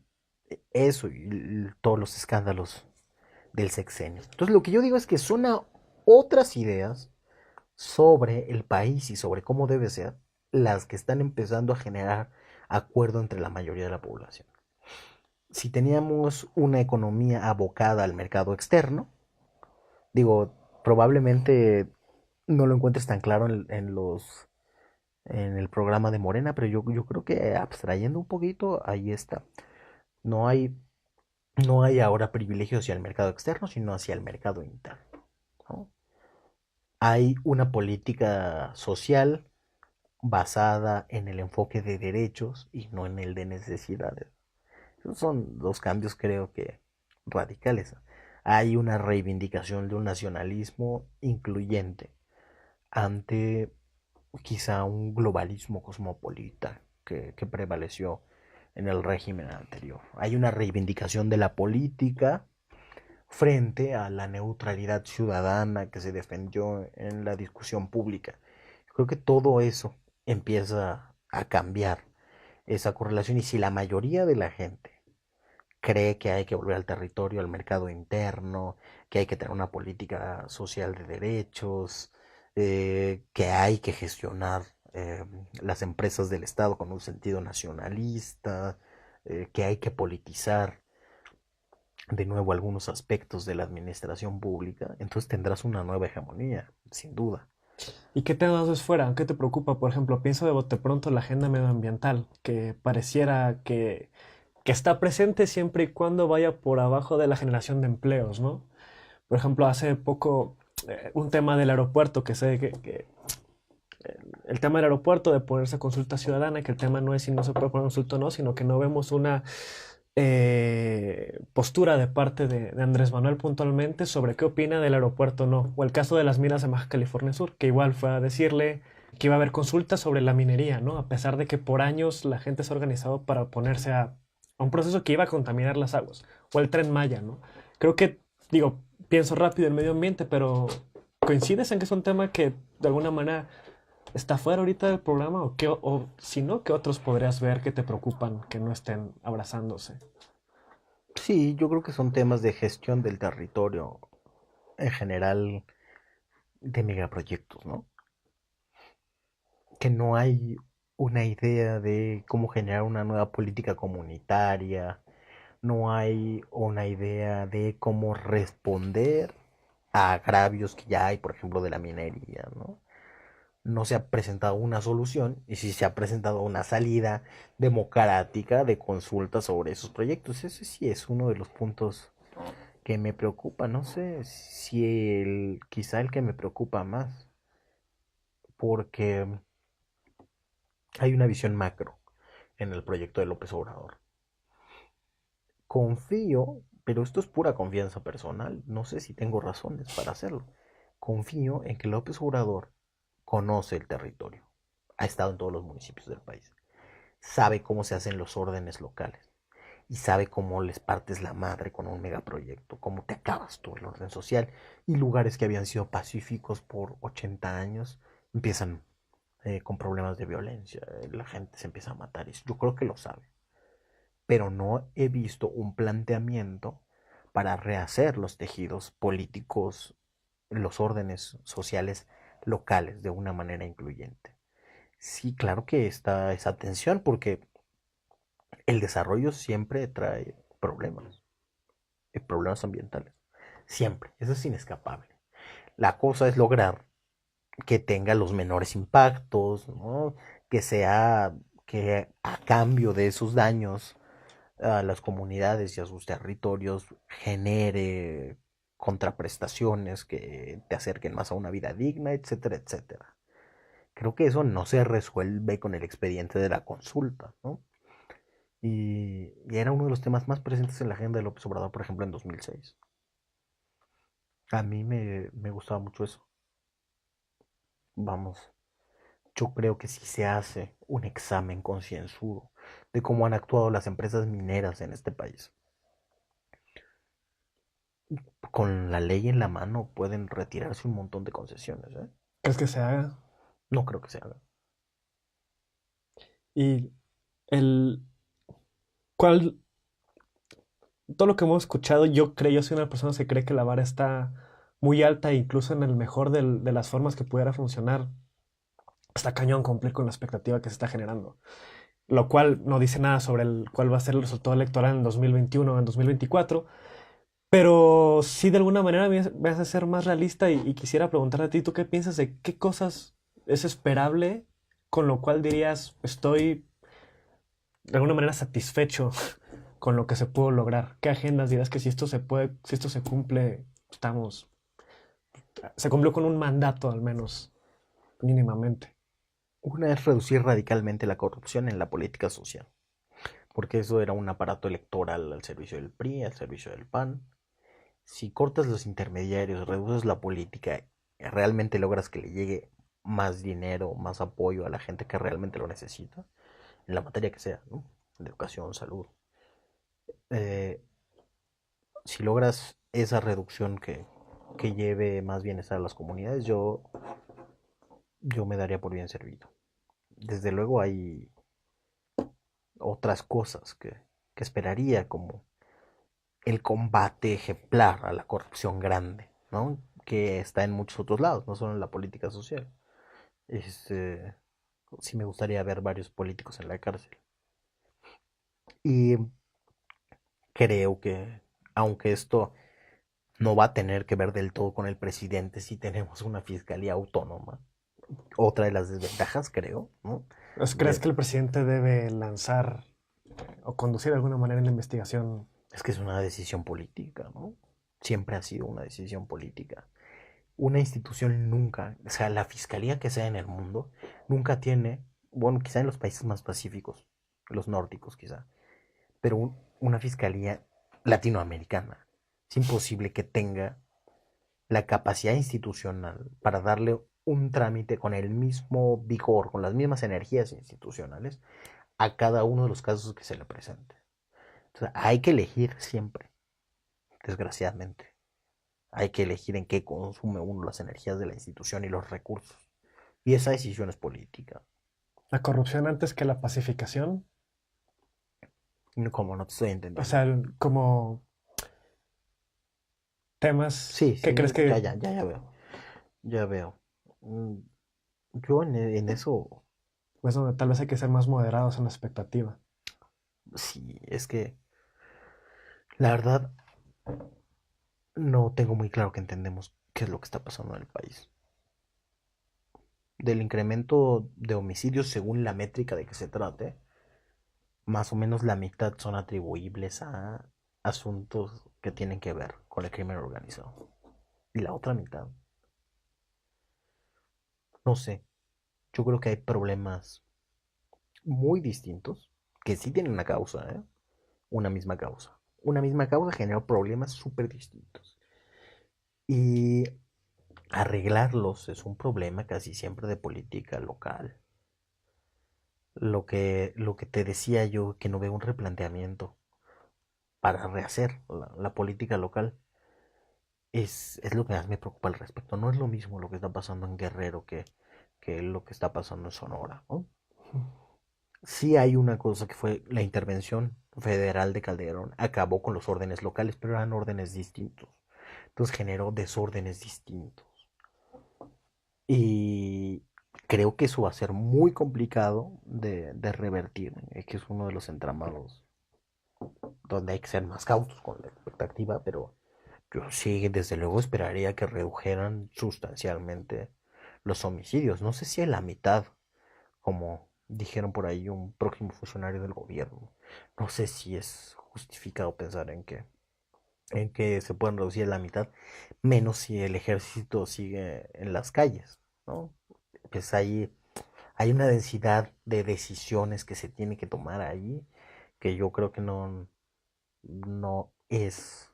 eso y todos los escándalos del sexenio. Entonces lo que yo digo es que son otras ideas sobre el país y sobre cómo debe ser las que están empezando a generar acuerdo entre la mayoría de la población. Si teníamos una economía abocada al mercado externo, probablemente no lo encuentres tan claro en el programa de Morena, pero yo creo que abstrayendo un poquito, ahí está. No hay ahora privilegio hacia el mercado externo, sino hacia el mercado interno, ¿no? Hay una política social basada en el enfoque de derechos y no en el de necesidades. Esos son dos cambios, creo que radicales. Hay una reivindicación de un nacionalismo incluyente ante quizá un globalismo cosmopolita que prevaleció en el régimen anterior. Hay una reivindicación de la política frente a la neutralidad ciudadana que se defendió en la discusión pública. Creo que todo eso empieza a cambiar esa correlación, y si la mayoría de la gente cree que hay que volver al territorio, al mercado interno, que hay que tener una política social de derechos, que hay que gestionar las empresas del Estado con un sentido nacionalista, que hay que politizar de nuevo algunos aspectos de la administración pública, entonces tendrás una nueva hegemonía, sin duda. ¿Y qué temas ves fuera? ¿Qué te preocupa? Por ejemplo, pienso de bote pronto la agenda medioambiental, que pareciera que está presente siempre y cuando vaya por abajo de la generación de empleos, ¿no? Por ejemplo, hace poco un tema del aeropuerto, que sé que el tema del aeropuerto, de ponerse a consulta ciudadana, que el tema no es si no se puede poner consulta o no, sino que no vemos una postura de parte de Andrés Manuel puntualmente sobre qué opina del aeropuerto no, o el caso de las minas de Baja California Sur, que igual fue a decirle que iba a haber consultas sobre la minería, ¿no? A pesar de que por años la gente se ha organizado para oponerse a un proceso que iba a contaminar las aguas, o el Tren Maya, ¿no? Creo que, digo, pienso rápido en medio ambiente, pero ¿coincides en que es un tema que de alguna manera está fuera ahorita del programa o si no, qué otros podrías ver que te preocupan que no estén abrazándose? Sí, yo creo que son temas de gestión del territorio en general de megaproyectos, ¿no? Que no hay una idea de cómo generar una nueva política comunitaria, no hay una idea de cómo responder a agravios que ya hay, por ejemplo, de la minería, ¿no? No se ha presentado una solución y sí se ha presentado una salida democrática de consulta sobre esos proyectos. Ese sí es uno de los puntos que me preocupa. No sé si quizá el que me preocupa más, porque hay una visión macro en el proyecto de López Obrador. Confío, pero esto es pura confianza personal, no sé si tengo razones para hacerlo. Confío en que López Obrador conoce el territorio, ha estado en todos los municipios del país, sabe cómo se hacen los órdenes locales y sabe cómo les partes la madre con un megaproyecto, cómo te acabas tú el orden social y lugares que habían sido pacíficos por 80 años empiezan con problemas de violencia, la gente se empieza a matar, y yo creo que lo sabe, pero no he visto un planteamiento para rehacer los tejidos políticos, los órdenes sociales locales de una manera incluyente. Sí, claro que está esa tensión porque el desarrollo siempre trae problemas ambientales, siempre, eso es inescapable. La cosa es lograr que tenga los menores impactos, ¿no? Que sea que a cambio de esos daños a las comunidades y a sus territorios genere contraprestaciones que te acerquen más a una vida digna, etcétera, etcétera. Creo que eso no se resuelve con el expediente de la consulta, ¿no? Y era uno de los temas más presentes en la agenda de López Obrador, por ejemplo, en 2006. A mí me gustaba mucho eso. Vamos, yo creo que si se hace un examen concienzudo de cómo han actuado las empresas mineras en este país, con la ley en la mano pueden retirarse un montón de concesiones, ¿eh? ¿Crees que se haga? No creo que se haga. Y el... ¿Cuál? Todo lo que hemos escuchado, yo soy una persona que cree que la vara está muy alta, incluso en el mejor de las formas que pudiera funcionar. Está cañón cumplir con la expectativa que se está generando. Lo cual no dice nada sobre cuál va a ser el resultado electoral en 2021 o en 2024. Pero sí, de alguna manera me vas a ser más realista y quisiera preguntarle a ti, ¿tú qué piensas de qué cosas es esperable con lo cual dirías estoy de alguna manera satisfecho con lo que se pudo lograr? ¿Qué agendas dirás que si esto se puede, si esto se cumple, se cumplió con un mandato al menos, mínimamente? Una es reducir radicalmente la corrupción en la política social, porque eso era un aparato electoral al servicio del PRI, al servicio del PAN. Si cortas los intermediarios, reduces la política, realmente logras que le llegue más dinero, más apoyo a la gente que realmente lo necesita, en la materia que sea, ¿no? De educación, salud. Eh, si logras esa reducción que lleve más bienestar a las comunidades, yo me daría por bien servido. Desde luego hay otras cosas que esperaría, como el combate ejemplar a la corrupción grande, ¿no? Que está en muchos otros lados, no solo en la política social. Este, sí me gustaría ver varios políticos en la cárcel. Y creo que, aunque esto no va a tener que ver del todo con el presidente, si tenemos una fiscalía autónoma. Otra de las desventajas, creo, ¿no? ¿Crees que el presidente debe lanzar o conducir de alguna manera la investigación? Es que es una decisión política, ¿no? Siempre ha sido una decisión política. Una institución nunca, o sea, la fiscalía que sea en el mundo, nunca tiene, bueno, quizá en los países más pacíficos, los nórdicos quizá, pero una fiscalía latinoamericana. Es imposible que tenga la capacidad institucional para darle un trámite con el mismo vigor, con las mismas energías institucionales a cada uno de los casos que se le presente. Entonces, hay que elegir siempre, desgraciadamente. Hay que elegir en qué consume uno las energías de la institución y los recursos. Y esa decisión es política. La corrupción antes que la pacificación. Como no te estoy O entendiendo. sea, como temas Sí, que crees que... ya veo. Ya veo. Yo en eso, Pues donde tal vez hay que ser más moderados en la expectativa. sí, es que la verdad no tengo muy claro que entendemos qué es lo que está pasando en el país. Del incremento de homicidios según la métrica de que se trate, más o menos la mitad son atribuibles a asuntos que tienen que ver con el crimen organizado. Y la otra mitad, no sé, yo creo que hay problemas muy distintos que sí tienen una causa, ¿eh? Una misma causa. Una misma causa generó problemas súper distintos. Y arreglarlos es un problema casi siempre de política local. Lo que te decía yo, que no veo un replanteamiento para rehacer la política local, es lo que más me preocupa al respecto. No es lo mismo lo que está pasando en Guerrero que lo que está pasando en Sonora, ¿no? Sí hay una cosa que fue la intervención federal de Calderón, acabó con los órdenes locales, pero eran órdenes distintos. Entonces generó desórdenes distintos. Y creo que eso va a ser muy complicado de revertir, que es uno de los entramados donde hay que ser más cautos con la expectativa, pero yo sí, desde luego esperaría que redujeran sustancialmente los homicidios. No sé si a la mitad, como dijeron por ahí un próximo funcionario del gobierno. No sé si es justificado pensar en que se pueden reducir a la mitad, menos si el ejército sigue en las calles, ¿no? Pues hay una densidad de decisiones que se tiene que tomar ahí, que yo creo que no es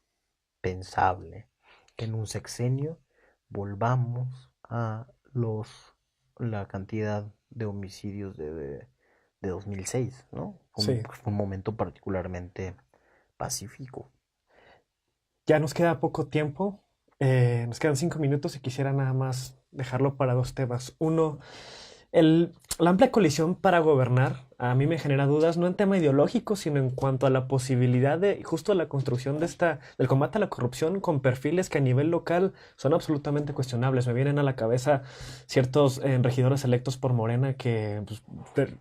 pensable que en un sexenio volvamos a la cantidad de homicidios de 2006, ¿no? Sí. Fue un momento particularmente pacífico. Ya nos queda poco tiempo. Nos quedan 5 minutos y quisiera nada más dejarlo para dos temas. Uno, la amplia coalición para gobernar a mí me genera dudas, no en tema ideológico, sino en cuanto a la posibilidad de justo la construcción del combate a la corrupción con perfiles que a nivel local son absolutamente cuestionables. Me vienen a la cabeza ciertos regidores electos por Morena que pues,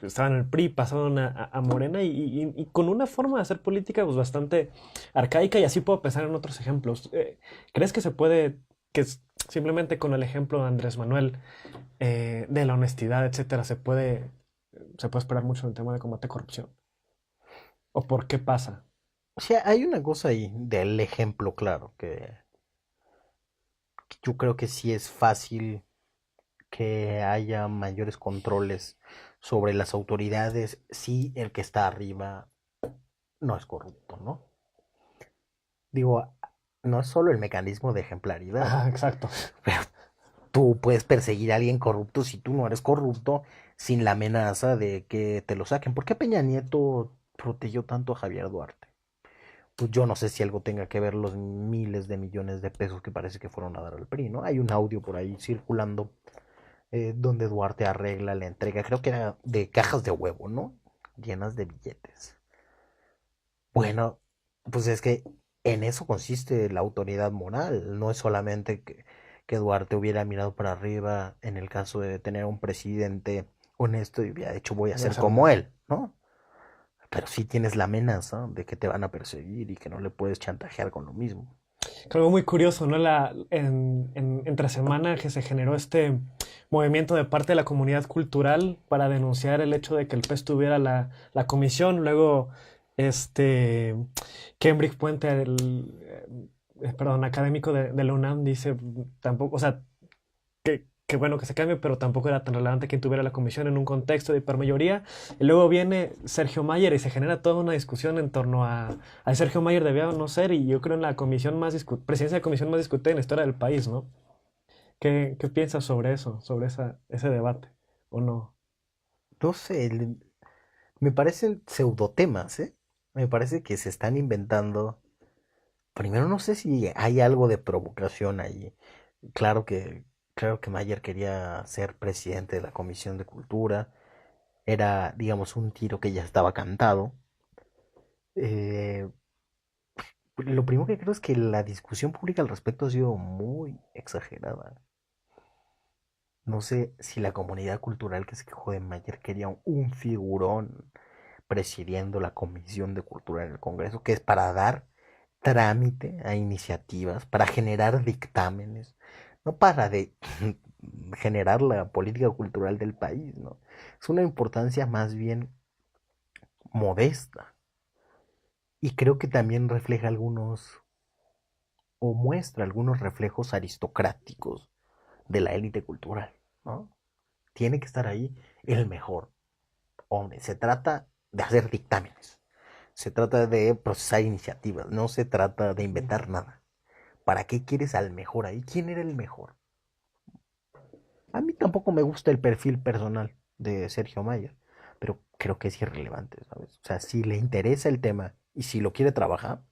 estaban en el PRI, pasaron a Morena y con una forma de hacer política pues, bastante arcaica, y así puedo pensar en otros ejemplos. ¿Crees que se puede, simplemente con el ejemplo de Andrés Manuel, de la honestidad, etcétera, se puede esperar mucho en el tema de combate a corrupción? ¿O por qué pasa? O sea, hay una cosa ahí del ejemplo claro, que yo creo que sí es fácil que haya mayores controles sobre las autoridades si el que está arriba no es corrupto, ¿no? Digo, no es solo el mecanismo de ejemplaridad, Ah, exacto. pero tú puedes perseguir a alguien corrupto si tú no eres corrupto sin la amenaza de que te lo saquen. ¿Por qué Peña Nieto protegió tanto a Javier Duarte? Pues yo no sé si algo tenga que ver los miles de millones de pesos que parece que fueron a dar al PRI, ¿no? Hay un audio por ahí circulando donde Duarte arregla la entrega, creo que era de cajas de huevo, ¿no? Llenas de billetes. Bueno, pues es que en eso consiste la autoridad moral, no es solamente que Duarte hubiera mirado para arriba en el caso de tener un presidente honesto y hubiera dicho voy a ser como él, ¿no? Pero sí tienes la amenaza de que te van a perseguir y que no le puedes chantajear con lo mismo. Algo muy curioso, ¿no? Entre semana que se generó este movimiento de parte de la comunidad cultural para denunciar el hecho de que el PES tuviera la comisión. Luego, Cambridge Puente, perdón, académico de la UNAM, dice tampoco, o sea, que qué bueno que se cambie, pero tampoco era tan relevante quien tuviera la comisión en un contexto de hipermayoría. Y luego viene Sergio Mayer y se genera toda una discusión en torno a Sergio Mayer debía o no ser, y yo creo en la comisión presidencia de comisión más discutida en la historia del país, ¿no? ¿Qué piensas sobre eso, sobre ese debate, o no? No sé, me parecen pseudotemas, ¿eh? Me parece que se están inventando. Primero, no sé si hay algo de provocación ahí. Claro que, claro que Mayer quería ser presidente de la Comisión de Cultura. Era, digamos, un tiro que ya estaba cantado. Eh, lo primero que creo es que la discusión pública al respecto ha sido muy exagerada. No sé si la comunidad cultural que se quejó de Mayer quería un figurón presidiendo la Comisión de Cultura en el Congreso, que es para dar trámite a iniciativas, para generar dictámenes, no para generar la política cultural del país, ¿no? Es una importancia más bien modesta. Y creo que también refleja algunos, o muestra algunos reflejos aristocráticos de la élite cultural, ¿no? Tiene que estar ahí el mejor. Hombre, se trata de hacer dictámenes, se trata de procesar iniciativas, no se trata de inventar nada. ¿Para qué quieres al mejor ahí? ¿Quién era el mejor? A mí tampoco me gusta el perfil personal de Sergio Mayer, pero creo que es irrelevante, ¿sabes? O sea, si le interesa el tema y si lo quiere trabajar,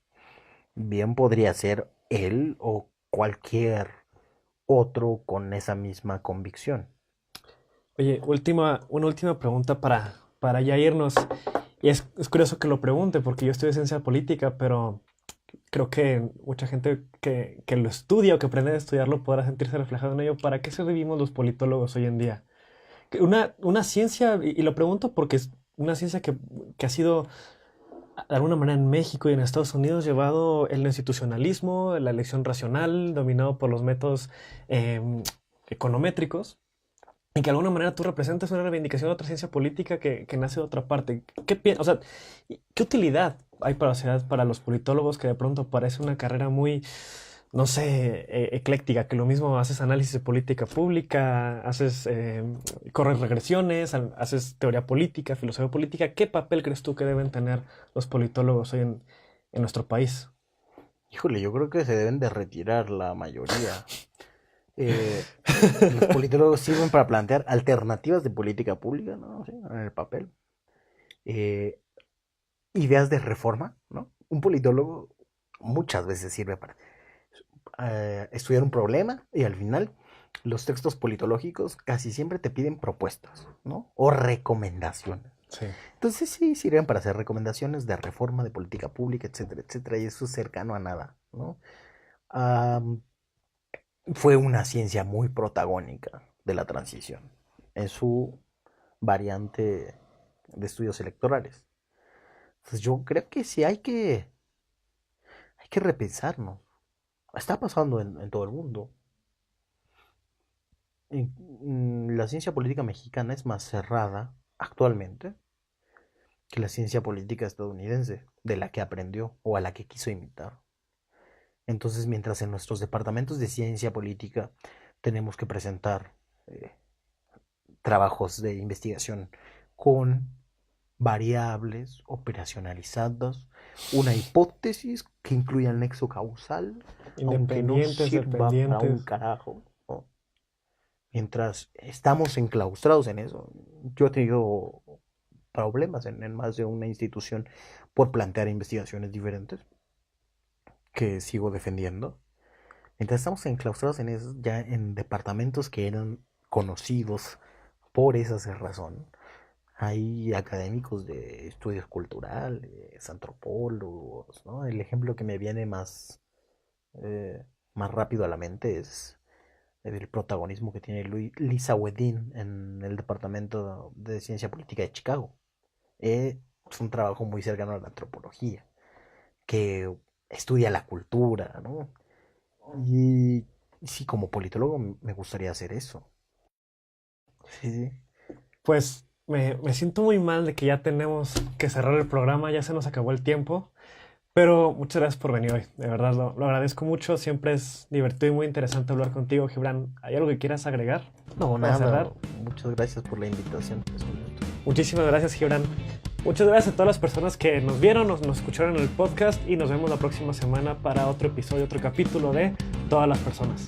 bien podría ser él o cualquier otro con esa misma convicción. Oye, una última pregunta para ya irnos. Y es curioso que lo pregunte, porque yo estudio ciencia política, pero creo que mucha gente que lo estudia o que aprende a estudiarlo podrá sentirse reflejado en ello. ¿Para qué servimos los politólogos hoy en día? Una ciencia, y lo pregunto porque es una ciencia que ha sido, de alguna manera, en México y en Estados Unidos, llevado el institucionalismo, la elección racional, dominado por los métodos em, econométricos, y que de alguna manera tú representas una reivindicación de otra ciencia política que nace de otra parte. O sea, ¿qué utilidad hay para la sociedad, para los politólogos, que de pronto parece una carrera muy, no sé, ecléctica, que lo mismo haces análisis de política pública, corres regresiones, haces teoría política, filosofía política? ¿Qué papel crees tú que deben tener los politólogos hoy en nuestro país? Híjole, yo creo que se deben de retirar la mayoría. Eh, los politólogos sirven para plantear alternativas de política pública, ¿no? Sí, en el papel. Eh, ideas de reforma, ¿no? Un politólogo muchas veces sirve para estudiar un problema y al final los textos politológicos casi siempre te piden propuestas, ¿no? O recomendaciones. Sí. Entonces sí sirven para hacer recomendaciones de reforma, de política pública, etcétera, etcétera, y eso es cercano a nada, ¿no? Um, Fue una ciencia muy protagónica de la transición en su variante de estudios electorales. Entonces yo creo que sí hay que repensarnos. Está pasando en todo el mundo. La ciencia política mexicana es más cerrada actualmente que la ciencia política estadounidense, de la que aprendió o a la que quiso imitar. Entonces, mientras en nuestros departamentos de ciencia política tenemos que presentar eh, trabajos de investigación con variables operacionalizadas, una hipótesis que incluya el nexo causal, aunque no Independientes, sirva para un dependientes. carajo, ¿no? Mientras estamos enclaustrados en eso, yo he tenido problemas en más de una institución por plantear investigaciones diferentes que sigo defendiendo. Mientras estamos enclaustrados en eso, ya en departamentos que eran conocidos por esa razón, hay académicos de estudios culturales, antropólogos, ¿no? El ejemplo que me viene más rápido a la mente es el protagonismo que tiene Lisa Wedin en el Departamento de Ciencia Política de Chicago. Es un trabajo muy cercano a la antropología, que estudia la cultura, ¿no? Y sí, como politólogo me gustaría hacer eso. Sí, sí. Pues me siento muy mal de que ya tenemos que cerrar el programa, ya se nos acabó el tiempo, Pero muchas gracias por venir hoy, de verdad lo agradezco mucho, siempre es divertido y muy interesante hablar contigo, Gibran. ¿Hay algo que quieras agregar? No, ¿Para nada, cerrar? muchas gracias por la invitación. Es un gusto. Muchísimas gracias, Gibran. Muchas gracias a todas las personas que nos vieron, nos escucharon en el podcast y nos vemos la próxima semana para otro episodio, otro capítulo de Todas las Personas.